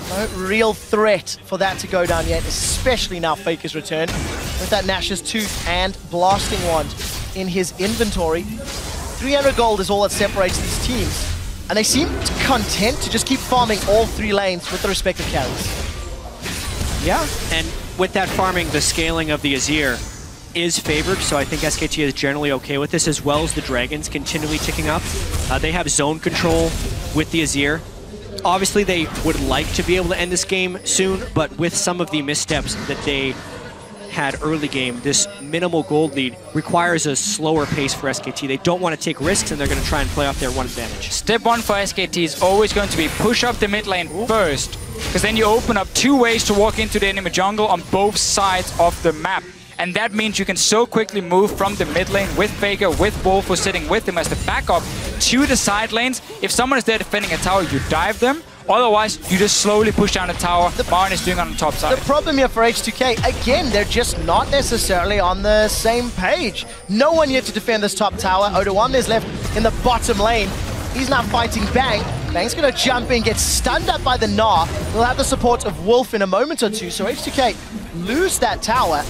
no real threat for that to go down yet, especially now Faker's returned with that Nash's Tooth and Blasting Wand in his inventory. 300 gold is all that separates these teams, and they seem content to just keep farming all 3 lanes with the respective carries. Yeah, and with that farming, the scaling of the Azir is favored, so I think SKT is generally okay with this, as well as the dragons continually ticking up. They have zone control with the Azir. Obviously, they would like to be able to end this game soon, but with some of the missteps that they had early game, this minimal gold lead requires a slower pace for SKT. They don't want to take risks, and they're going to try and play off their one advantage. Step 1 for SKT is always going to be push up the mid lane first, because then you open up 2 ways to walk into the enemy jungle on both sides of the map. And that means you can so quickly move from the mid lane with Faker, with Wolf, who's sitting with him as the backup, to the side lanes. If someone is there defending a tower, you dive them. Otherwise, you just slowly push down the tower. The MaRin is doing on the top side. The problem here for H2k, again, they're just not necessarily on the same page. No one yet to defend this top tower. Odoamne is left in the bottom lane. He's now fighting Bang. Bang's going to jump in, get stunned up by the Gnar. We'll have the support of Wolf in a moment or two, so H2k lose that tower.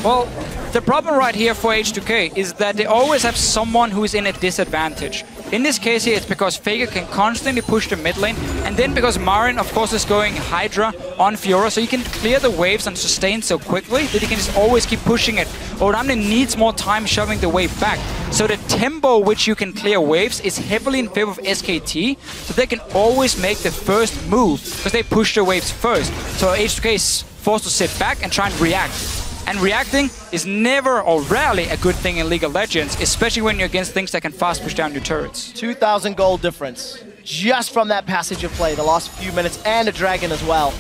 Well, the problem right here for H2k is that they always have someone who's in a disadvantage. In this case here, it's because Faker can constantly push the mid lane, and then because MaRin, of course, is going Hydra on Fiora, so he can clear the waves and sustain so quickly that he can just always keep pushing it. Odoamne needs more time shoving the wave back. So the tempo which you can clear waves is heavily in favor of SKT, so they can always make the first move, because they push the waves first. So H2k is forced to sit back and try and react. And reacting is never or rarely a good thing in League of Legends, especially when you're against things that can fast push down your turrets. 2,000 gold difference just from that passage of play, the last few minutes, and a dragon as well.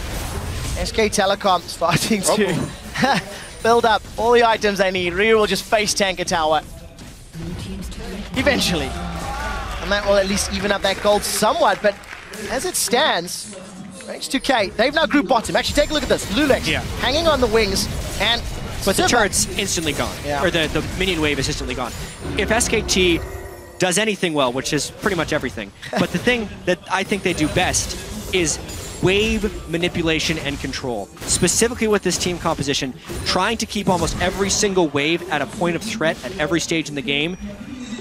SK Telecom starting to build up all the items they need. Ryu will just face tank a tower. Eventually. And that will at least even up that gold somewhat, but as it stands, H2k, they've now grouped bottom. Actually, take a look at this. loulex hanging on the wings, and but the turret's instantly gone, or the minion wave is instantly gone. If SKT does anything well, which is pretty much everything, but the thing that I think they do best is wave manipulation and control. Specifically with this team composition, trying to keep almost every single wave at a point of threat at every stage in the game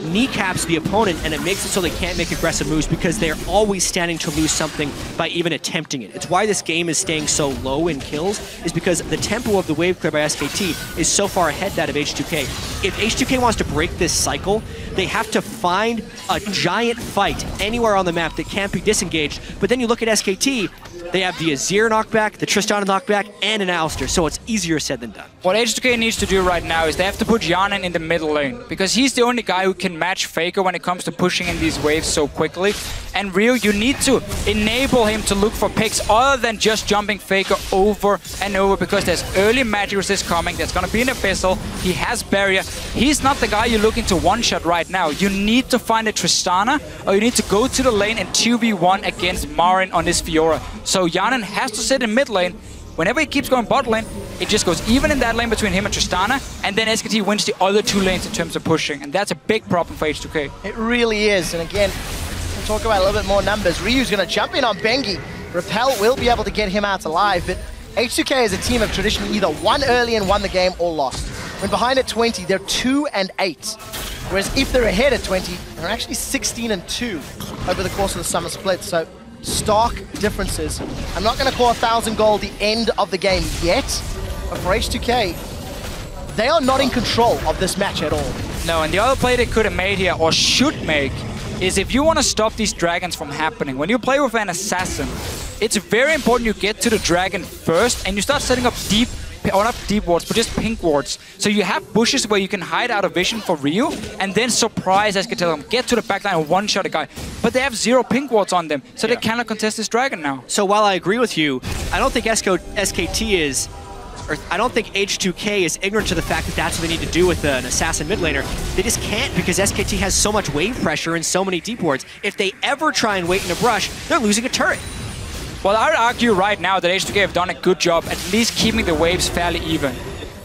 kneecaps the opponent, and it makes it so they can't make aggressive moves because they're always standing to lose something by even attempting it. It's why this game is staying so low in kills, is because the tempo of the wave clear by SKT is so far ahead that of H2k. If H2k wants to break this cycle, they have to find a giant fight anywhere on the map that can't be disengaged. But then you look at SKT, they have the Azir knockback, the Tristana knockback, and an Alistar, so it's easier said than done. What H2k needs to do right now is they have to put Hjärnan in the middle lane, because he's the only guy who can match Faker when it comes to pushing in these waves so quickly. And Ryu, you need to enable him to look for picks other than just jumping Faker over and over, because there's early magic resist coming, there's going to be an Abyssal, he has barrier. He's not the guy you're looking to one-shot right now. You need to find a Tristana, or you need to go to the lane and 2v1 against MaRin on this Fiora. So Hjärnan has to sit in mid lane. Whenever he keeps going bot lane, it just goes even in that lane between him and Tristana, and then SKT wins the other 2 lanes in terms of pushing, and that's a big problem for H2k. It really is, and again, we'll talk about a little bit more numbers. Ryu's going to jump in on Bengi. Repel will be able to get him out alive, but H2k is a team have traditionally either won early and won the game or lost. When behind at 20, they're 2-8. Whereas if they're ahead at 20, they're actually 16-2 over the course of the summer split. So stark differences. I'm not going to call 1,000 gold the end of the game yet, But for H2k, they are not in control of this match at all. No, and the other play they could have made here, or should make, is if you want to stop these dragons from happening, when you play with an assassin, it's very important you get to the dragon first and you start setting up deep, or not deep wards, but just pink wards. So you have bushes where you can hide out of vision for Ryu and then surprise SKT Telecom, get to the backline and one-shot a guy. But they have 0 pink wards on them, so they cannot contest this dragon now. So while I agree with you, I don't think SKT is, or I don't think H2k is ignorant to the fact that that's what they need to do with an assassin mid laner. They just can't because SKT has so much wave pressure and so many deep wards. If they ever try and wait in a brush, they're losing a turret. Well, I would argue right now that H2k have done a good job at least keeping the waves fairly even.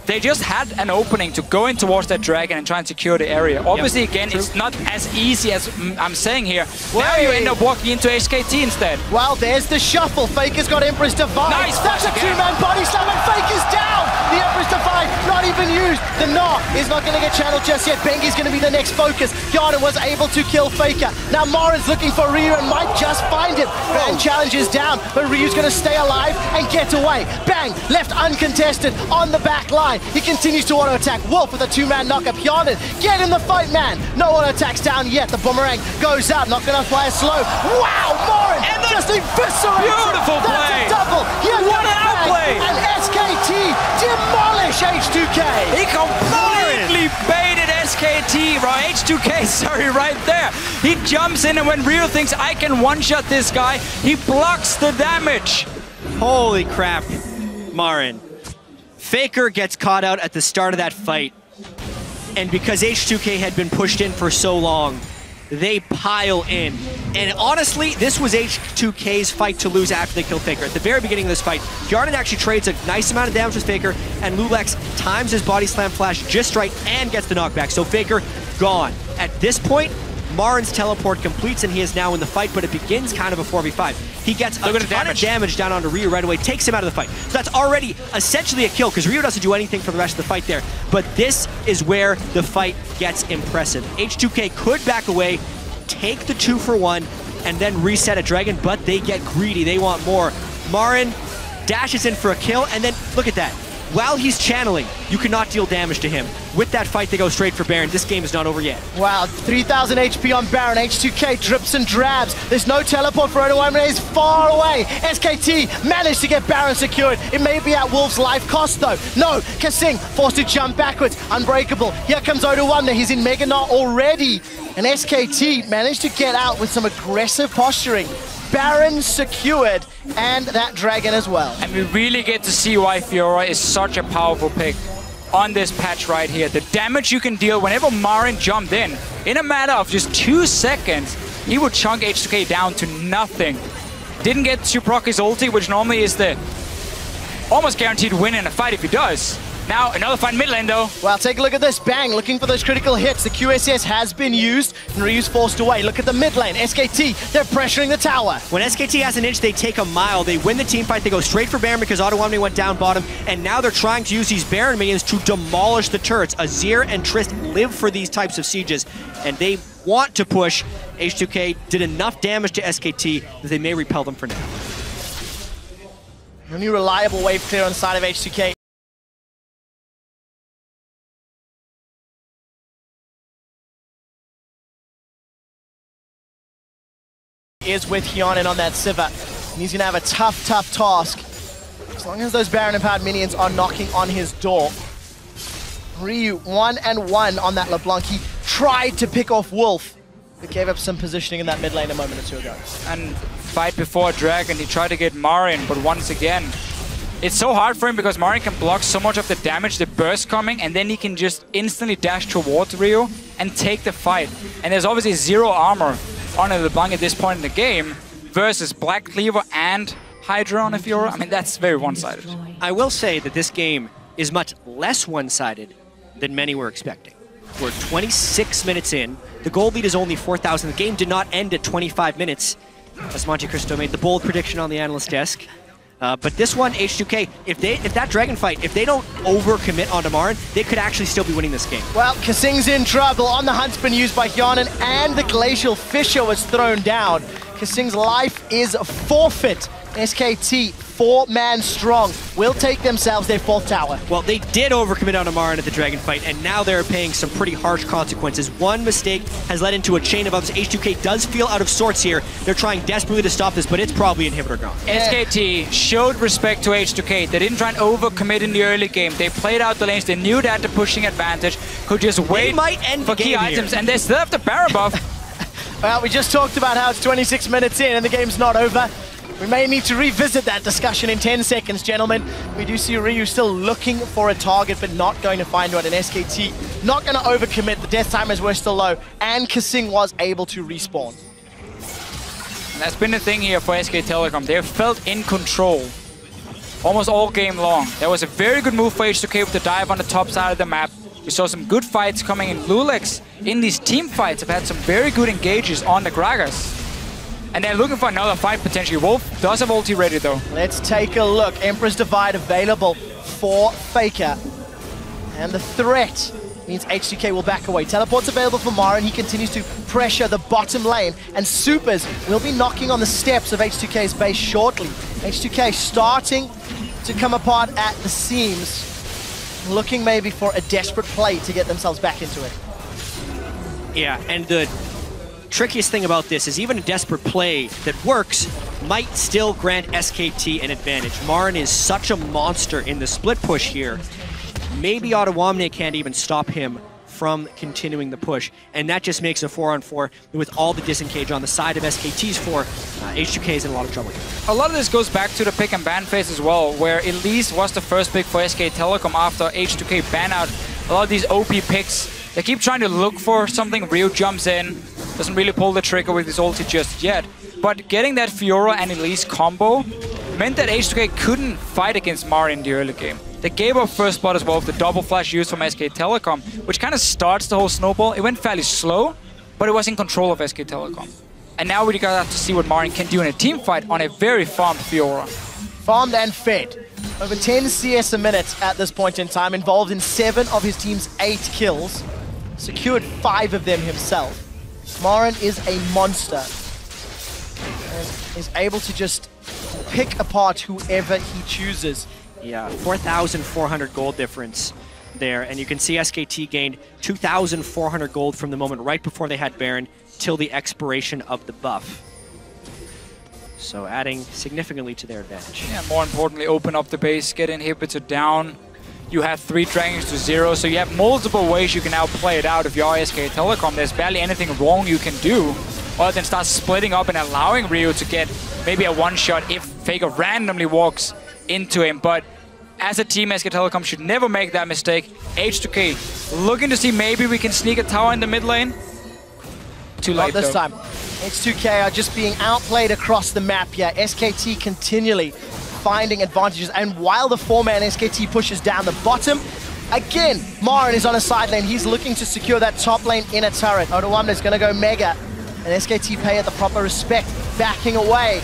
They just had an opening to go in towards that dragon and try and secure the area. Obviously, again, it's not as easy as I'm saying here. Now you end up walking into HKT instead. Well, there's the shuffle. Faker's got Empress Divine. Nice That's a two-man body slam and Faker's down! The Empress Divine not even used. The Gnar is not going to get channeled just yet. Bengi's going to be the next focus. Hjärnan was able to kill Faker. Now Marin's looking for Ryu and might just find him. Bang challenges down, but Ryu's going to stay alive and get away. Bang left uncontested on the back line. He continues to auto-attack. Wolf with a two-man knock-up. Hjärnan, get in the fight, man. No auto-attacks down yet. The boomerang goes out, not going to apply a slow. Wow, Marin just eviscerates. Beautiful play. That's a double. Here what an outplay. And SKT demolish H2k. He completely baited SKT, right? H2k, sorry, right there. He jumps in, and when Ryu thinks I can one-shot this guy, he blocks the damage. Holy crap, MaRin. Faker gets caught out at the start of that fight. And because H2k had been pushed in for so long, they pile in. And honestly, this was H2k's fight to lose after they killed Faker. At the very beginning of this fight, Hjärnan actually trades a nice amount of damage with Faker, and loulex times his body slam flash just right and gets the knockback. So Faker, gone. At this point, MaRin's teleport completes and he is now in the fight, but it begins kind of a 4v5. He gets a ton of damage down onto Ryu right away, takes him out of the fight. So that's already essentially a kill because Ryu doesn't do anything for the rest of the fight there. But this is where the fight gets impressive. H2k could back away, take the 2-for-1, and then reset a dragon, but they get greedy. They want more. MaRin dashes in for a kill, and then look at that. While he's channeling, you cannot deal damage to him. With that fight, they go straight for Baron. This game is not over yet. Wow, 3,000 HP on Baron. H2k drips and drabs. There's no teleport for Odoamne. He's far away. SKT managed to get Baron secured. It may be at Wolf's life cost, though. No, kaSing forced to jump backwards. Unbreakable. Here comes Odoamne. He's in Mega Gnar already. And SKT managed to get out with some aggressive posturing. Baron secured, and that dragon as well. And we really get to see why Fiora is such a powerful pick on this patch right here. The damage you can deal whenever MaRin jumped in a matter of just 2 seconds, he would chunk H2k down to nothing. Didn't get to proc his ulti, which normally is the almost guaranteed win in a fight if he does. Now, another fight mid lane, though. Well, take a look at this. Bang, looking for those critical hits. The QSS has been used, and Ryu's forced away. Look at the mid lane. SKT, they're pressuring the tower. When SKT has an inch, they take a mile. They win the team fight. They go straight for Baron because Odoamne went down bottom, and now they're trying to use these Baron minions to demolish the turrets. Azir and Trist live for these types of sieges, and they want to push. H2k did enough damage to SKT that they may repel them for now. Only reliable wave clear on the side of H2k. Is with Hjärnan on that Sivir. And he's going to have a tough task. As long as those Baron Empowered minions are knocking on his door. Ryu, 1-1 on that LeBlanc. He tried to pick off Wolf, but gave up some positioning in that mid lane a moment or two ago. And fight before Dragon, he tried to get MaRin, but once again, it's so hard for him because MaRin can block so much of the damage, the burst coming, and then he can just instantly dash towards Ryu and take the fight. And there's obviously 0 armor on LeBlanc at this point in the game versus Black Cleaver and Hydra on a Fiora. I mean, that's very one-sided. I will say that this game is much less one-sided than many were expecting. We're 26 minutes in. The gold lead is only 4,000. The game did not end at 25 minutes, as Monte Cristo made the bold prediction on the analyst desk. But this one, H2k, if that dragon fight, if they don't overcommit onto MaRin, they could actually still be winning this game. Well, kaSing's in trouble. On the hunt's been used by Hjärnan, and the Glacial Fissure was thrown down. kaSing's life is forfeit. SKT 4-man strong, will take themselves their 4th tower. Well, they did overcommit on MaRin at the Dragon fight, and now they're paying some pretty harsh consequences. One mistake has led into a chain of others. H2k does feel out of sorts here. They're trying desperately to stop this, but it's probably inhibitor gone. SKT showed respect to H2k. They didn't try and overcommit in the early game. They played out the lanes. They knew they had the pushing advantage. Could just wait for key items, and they still have the Baron buff. Well, we just talked about how it's 26 minutes in and the game's not over. We may need to revisit that discussion in 10 seconds, gentlemen. We do see Ryu still looking for a target, but not going to find one. And SKT not going to overcommit. The death timers were still low, and kaSing was able to respawn. And that's been the thing here for SK Telecom. They've felt in control almost all game long. That was a very good move for H2k with the dive on the top side of the map. We saw some good fights coming in. loulex in these team fights have had some very good engages on the Gragas. And they're looking for another fight potentially. Wolf does have ulti ready though. Let's take a look. Emperor's Divide available for Faker. And the threat means H2k will back away. Teleport's available for MaRin. He continues to pressure the bottom lane. And Supers will be knocking on the steps of H2k's base shortly. H2k starting to come apart at the seams. Looking maybe for a desperate play to get themselves back into it. Yeah, and the trickiest thing about this is even a desperate play that works might still grant SKT an advantage. MaRin is such a monster in the split push here. Maybe Odoamne can't even stop him from continuing the push, and that just makes a 4-on-4 with all the disengage on the side of SKT's 4. H2k is in a lot of trouble here. A lot of this goes back to the pick and ban phase as well, where Elise was the first pick for SK Telecom after H2k ban out. A lot of these OP picks, they keep trying to look for something. Ryu jumps in, doesn't really pull the trigger with his ulti just yet. But getting that Fiora and Elise combo meant that H2k couldn't fight against MaRin in the early game. They gave up first spot as well with the double flash used from SK Telecom, which kind of starts the whole snowball. It went fairly slow, but it was in control of SK Telecom. And now we gotta have to see what MaRin can do in a team fight on a very farmed Fiora. Farmed and fed. Over 10 CS a minute at this point in time, involved in 7 of his team's 8 kills. Secured 5 of them himself. MaRin is a monster. And is able to just pick apart whoever he chooses. Yeah, 4,400 gold difference there, and you can see SKT gained 2,400 gold from the moment right before they had Baron till the expiration of the buff. So adding significantly to their advantage. Yeah, more importantly, open up the base, get inhibitor down. You have 3 dragons to 0, so you have multiple ways you can now play it out if you are SK Telecom. There's barely anything wrong you can do, other than start splitting up and allowing Ryu to get maybe a one-shot if Faker randomly walks into him. But as a team, SK Telecom should never make that mistake. H2k looking to see maybe we can sneak a tower in the mid lane. Too late Not this though. time. H2k are just being outplayed across the map here. SKT continually finding advantages, and while the 4-man SKT pushes down the bottom, again, MaRin is on a side lane. He's looking to secure that top lane inner turret. Odoamne is going to go mega, and SKT pay it the proper respect, backing away.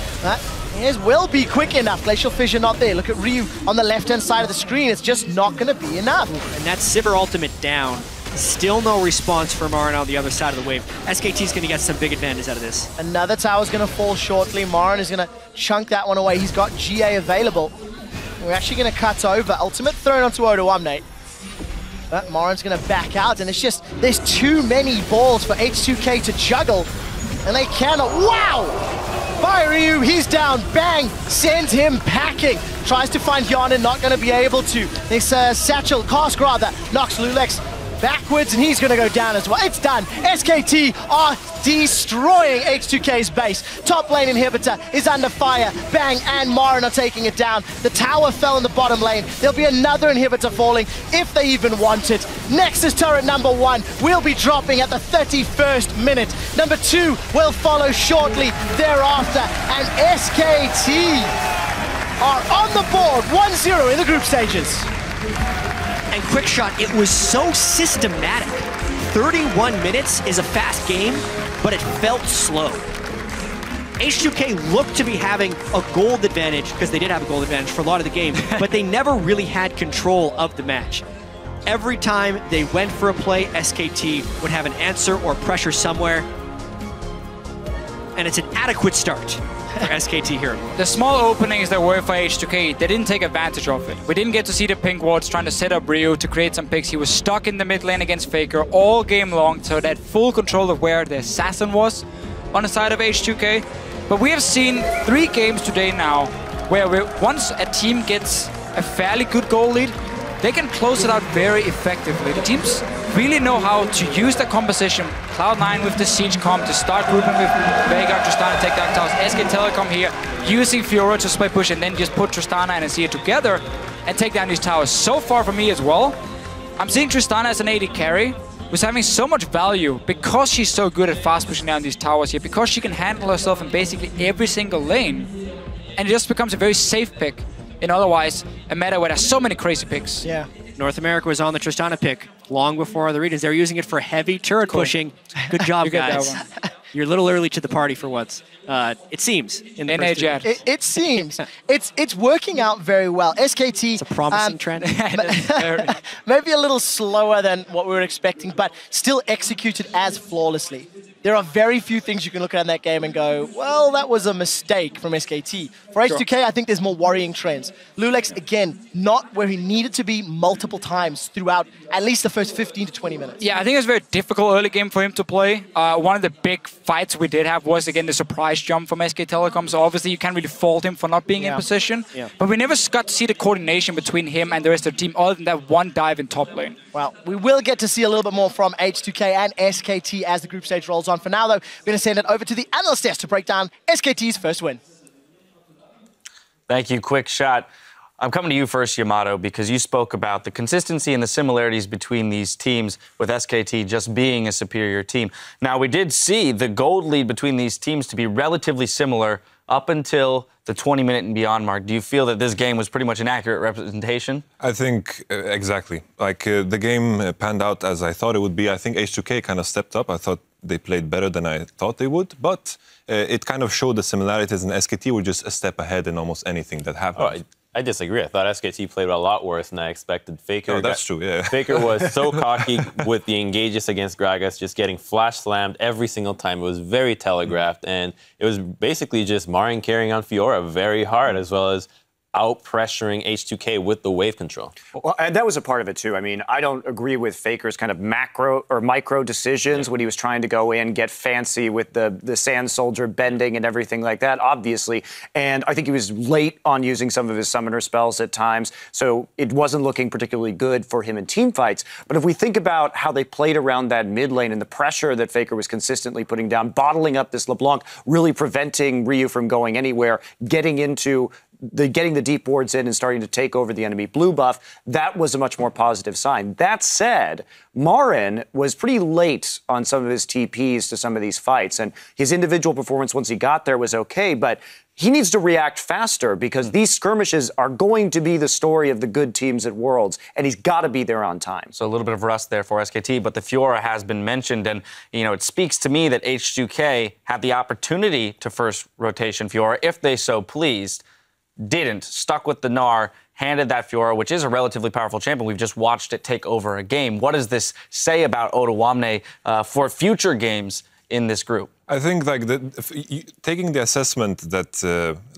His will be quick enough. Glacial Fissure not there. Look at Ryu on the left-hand side of the screen. It's just not going to be enough. And that Sivir ultimate down. Still no response from MaRin on the other side of the wave. SKT's going to get some big advantage out of this. Another tower's going to fall shortly. MaRin is going to chunk that one away. He's got GA available. We're actually going to cut over. Ultimate thrown onto Odoamne. But MaRin's going to back out, and it's just, there's too many balls for H2k to juggle, and they cannot. Wow! By Ryu, he's down. Bang sends him packing. Tries to find Hjärnan, not going to be able to. This satchel, cask rather, knocks loulex backwards, and he's going to go down as well. It's done. SKT are destroying H2k's base. Top lane inhibitor is under fire. Bang and MaRin are taking it down. The tower fell in the bottom lane. There'll be another inhibitor falling if they even want it. Nexus turret number 1 will be dropping at the 31st minute. Number 2 will follow shortly thereafter. And SKT are on the board 1-0 in the group stages. And quick shot, it was so systematic. 31 minutes is a fast game, but it felt slow. H2k looked to be having a gold advantage, because they did have a gold advantage for a lot of the game, but they never really had control of the match. Every time they went for a play, SKT would have an answer or pressure somewhere, and it's an adequate start. for SKT here. The small openings that were for H2k, they didn't take advantage of it. We didn't get to see the pink wards trying to set up Ryu to create some picks. He was stuck in the mid lane against Faker all game long, so that full control of where the assassin was on the side of H2k. But we have seen 3 games today now where once a team gets a fairly good goal lead, they can close it out very effectively. The teams really know how to use the composition. Cloud9 with the siege comp to start grouping with Veigar, Tristana, take down towers. SK Telecom here using Fiora to split push and then just put Tristana and Azir together and take down these towers. So far for me as well, I'm seeing Tristana as an AD carry, who's having so much value because she's so good at fast pushing down these towers here, because she can handle herself in basically every single lane. And it just becomes a very safe pick in otherwise a meta where there's so many crazy picks. Yeah. North America was on the Tristana pick long before other regions. They were using it for heavy turret pushing. Good job, guys. You're a little early to the party for once. It seems. In the first it seems. It's working out very well. SKT... It's a promising trend. Maybe a little slower than what we were expecting, but still executed as flawlessly. There are very few things you can look at in that game and go, well, that was a mistake from SKT. For H2k, I think there's more worrying trends. loulex, again, not where he needed to be multiple times throughout at least the first 15 to 20 minutes. Yeah, I think it was a very difficult early game for him to play. One of the big fights we did have was, again, the surprise jump from SK Telecom. So obviously you can't really fault him for not being in position. Yeah. But we never got to see the coordination between him and the rest of the team other than that one dive in top lane. Well, we will get to see a little bit more from H2k and SKT as the group stage rolls on. For now, though, we're going to send it over to the analyst desk to break down SKT's first win. Thank you. Quick shot. I'm coming to you first, Yamato, because you spoke about the consistency and the similarities between these teams, with SKT just being a superior team. Now, we did see the gold lead between these teams to be relatively similar up until the 20-minute and beyond mark. Do you feel that this game was pretty much an accurate representation? I think exactly. Like the game panned out as I thought it would be. I think H2k kind of stepped up. I thought they played better than I thought they would, but it kind of showed the similarities, and SKT were just a step ahead in almost anything that happened. Oh, I disagree. I thought SKT played a lot worse than I expected. Faker, oh, that's true, yeah. Faker was so cocky with the engages against Gragas, just getting flash slammed every single time. It was very telegraphed, and it was basically just MaRin carrying on Fiora very hard, as well as out-pressuring H2k with the wave control. Well, and that was a part of it, too. I mean, I don't agree with Faker's kind of macro or micro decisions when he was trying to go in, get fancy with the Sand Soldier bending and everything like that, obviously. And I think he was late on using some of his summoner spells at times, so it wasn't looking particularly good for him in team fights. But if we think about how they played around that mid lane and the pressure that Faker was consistently putting down, bottling up this LeBlanc, really preventing Ryu from going anywhere, getting the deep wards in and starting to take over the enemy blue buff, that was a much more positive sign. That said, MaRin was pretty late on some of his TPs to some of these fights, and his individual performance once he got there was okay, but he needs to react faster because these skirmishes are going to be the story of the good teams at Worlds, and he's got to be there on time. So a little bit of rust there for SKT, but the Fiora has been mentioned, and it speaks to me that H2k had the opportunity to first rotation Fiora if they so pleased. Didn't, stuck with the Gnar, handed that Fiora, which is a relatively powerful champion. We've just watched it take over a game. What does this say about Odoamne for future games in this group? I think taking the assessment that,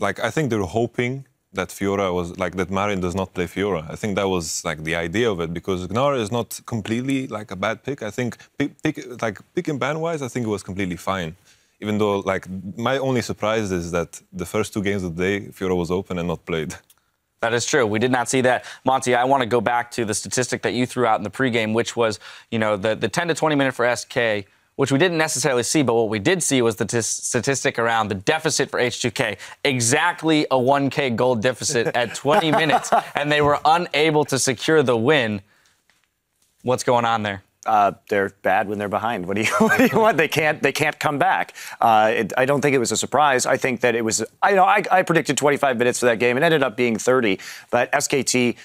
I think they were hoping that Fiora was, that MaRin does not play Fiora. I think that was, the idea of it, because Gnar is not completely, a bad pick. I think, pick and ban-wise, I think it was completely fine. Even though, my only surprise is that the first 2 games of the day, Fiora was open and not played. That is true. We did not see that. Monty, I want to go back to the statistic that you threw out in the pregame, which was, the 10 to 20 minute for SK, which we didn't necessarily see, but what we did see was the statistic around the deficit for H2k. Exactly a 1K gold deficit at 20 minutes, and they were unable to secure the win. What's going on there? They're bad when they're behind. What do you want? They can't come back. I don't think it was a surprise. I think that it was. I predicted 25 minutes for that game. It ended up being 30. But SKT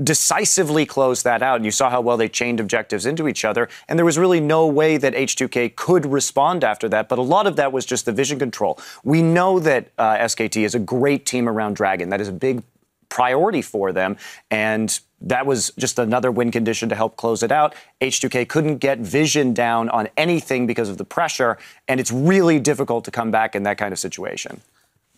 decisively closed that out, and you saw how well they chained objectives into each other. And there was really no way that H2k could respond after that. But a lot of that was just the vision control. We know that SKT is a great team around Dragon. That is a big priority for them, and that was just another win condition to help close it out. H2k couldn't get vision down on anything because of the pressure, and it's really difficult to come back in that kind of situation.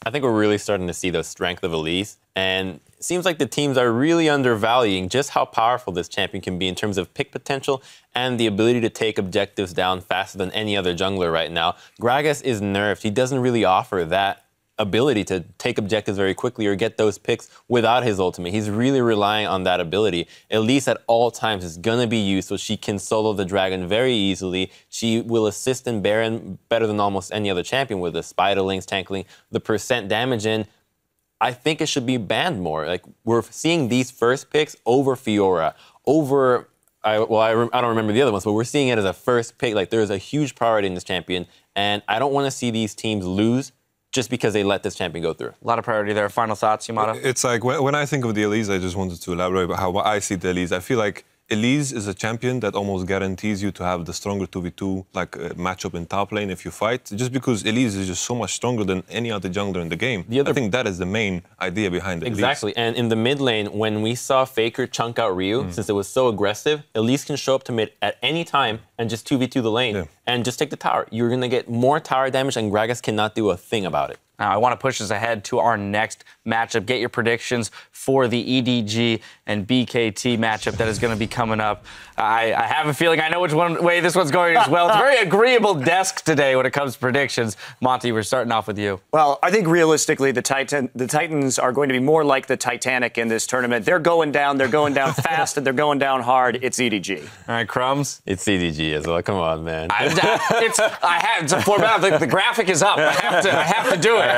I think we're really starting to see the strength of Elise, and it seems like the teams are really undervaluing just how powerful this champion can be in terms of pick potential and the ability to take objectives down faster than any other jungler right now. Gragas is nerfed. He doesn't really offer that ability to take objectives very quickly or get those picks without his ultimate. He's really relying on that ability. Elise at all times is going to be used so she can solo the dragon very easily. She will assist in Baron better than almost any other champion with the spiderlings, tankling, the percent damage in. I think it should be banned more. Like, we're seeing these first picks over Fiora, over I don't remember the other ones, but we're seeing it as a first pick. Like, there's a huge priority in this champion, and I don't want to see these teams lose just because they let this champion go through. A lot of priority there. Final thoughts, Yamato? It's like, when I think of the Elise, I just wanted to elaborate about how I see the Elise. I feel like Elise is a champion that almost guarantees you to have the stronger 2v2 matchup in top lane if you fight, just because Elise is just so much stronger than any other jungler in the game. I think that is the main idea behind it. Exactly, and in the mid lane, when we saw Faker chunk out Ryu, since it was so aggressive, Elise can show up to mid at any time and just 2v2 the lane and just take the tower. You're going to get more tower damage, and Gragas cannot do a thing about it. Now, I want to push us ahead to our next matchup. Get your predictions for the EDG and BKT matchup that is going to be coming up. I have a feeling I know which way this one's going as well. It's a very agreeable desk today when it comes to predictions. Monty, we're starting off with you. Well, I think realistically, the Titans are going to be more like the Titanic in this tournament. They're going down fast, and they're going down hard. It's EDG. All right, Crumbs? It's EDG as well. Come on, man. It's a format. The graphic is up. I have to do it.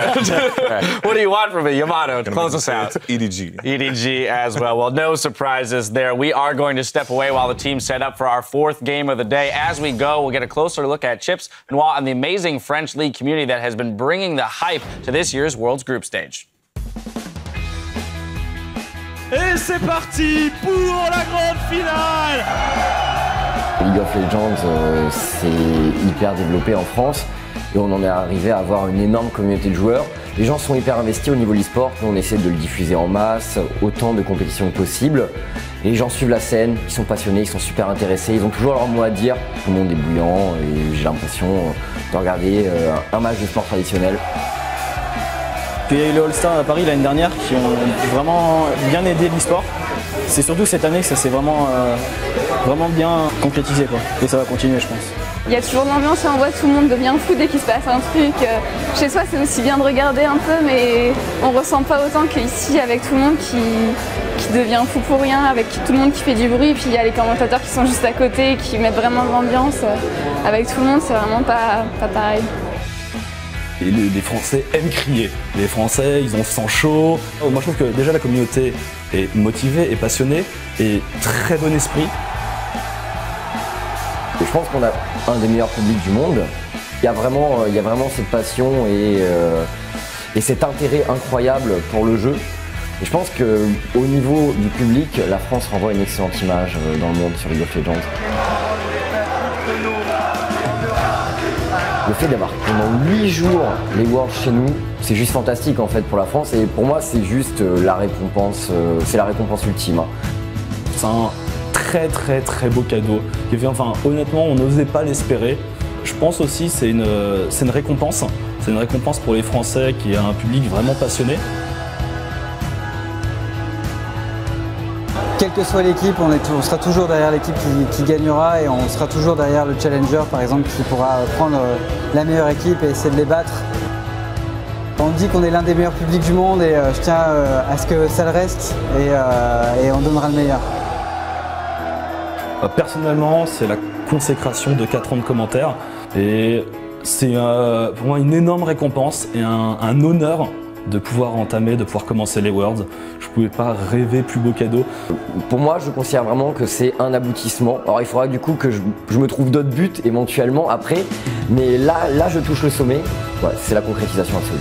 What do you want from me, Yamato? Close us out. EDG. EDG as well. Well, no surprises there. We are going to step away while the team set up for our fourth game of the day. As we go, we'll get a closer look at Chips and Noir and the amazing French League community that has been bringing the hype to this year's World's Group Stage. Et c'est parti pour la grande finale. League of Legends, c'est hyper développé en France. Et on en est arrivé à avoir une énorme communauté de joueurs. Les gens sont hyper investis au niveau de l'e-sport. On essaie de le diffuser en masse, autant de compétitions que possible. Les gens suivent la scène, ils sont passionnés, ils sont super intéressés. Ils ont toujours leur mot à dire. Tout le monde est bouillant et j'ai l'impression de regarder un match de sport traditionnel. Il y a eu les All-Star à Paris l'année dernière qui ont vraiment bien aidé l'e-sport. C'est surtout cette année que ça s'est vraiment bien concrétisé, quoi. Et ça va continuer, je pense. Il y a toujours l'ambiance et on voit tout le monde devient fou dès qu'il se passe un truc. Chez soi, c'est aussi bien de regarder un peu, mais on ressent pas autant qu'ici avec tout le monde qui devient fou pour rien, avec tout le monde qui fait du bruit. Et puis il y a les commentateurs qui sont juste à côté, qui mettent vraiment de l'ambiance. Avec tout le monde, c'est vraiment pas pareil. Et les Français aiment crier. Les Français, ils ont le sang chaud. Moi, je trouve que déjà la communauté est motivée et passionnée et très bon esprit. Et je pense qu'on a un des meilleurs publics du monde. Il y a vraiment cette passion et cet intérêt incroyable pour le jeu. Et je pense qu'au niveau du public, la France renvoie une excellente image dans le monde sur League of Legends. Le fait d'avoir pendant 8 jours les Worlds chez nous, c'est juste fantastique en fait pour la France. Et pour moi, c'est juste la récompense, c'est la récompense ultime. C'est un très beau cadeau. Enfin, honnêtement, on n'osait pas l'espérer. Je pense aussi que c'est une récompense. C'est une récompense pour les Français qui a un public vraiment passionné. Quelle que soit l'équipe, on sera toujours derrière l'équipe qui gagnera et on sera toujours derrière le challenger par exemple qui pourra prendre la meilleure équipe et essayer de les battre. On dit qu'on est l'un des meilleurs publics du monde et je tiens à ce que ça le reste et on donnera le meilleur. Personnellement, c'est la consécration de 4 ans de commentaires et c'est pour moi une énorme récompense et un honneur de pouvoir entamer, de pouvoir commencer les Worlds. Je ne pouvais pas rêver plus beau cadeau. Pour moi, je considère vraiment que c'est un aboutissement. Alors il faudra du coup que je me trouve d'autres buts éventuellement après, mais là je touche le sommet. Ouais, c'est la concrétisation absolue.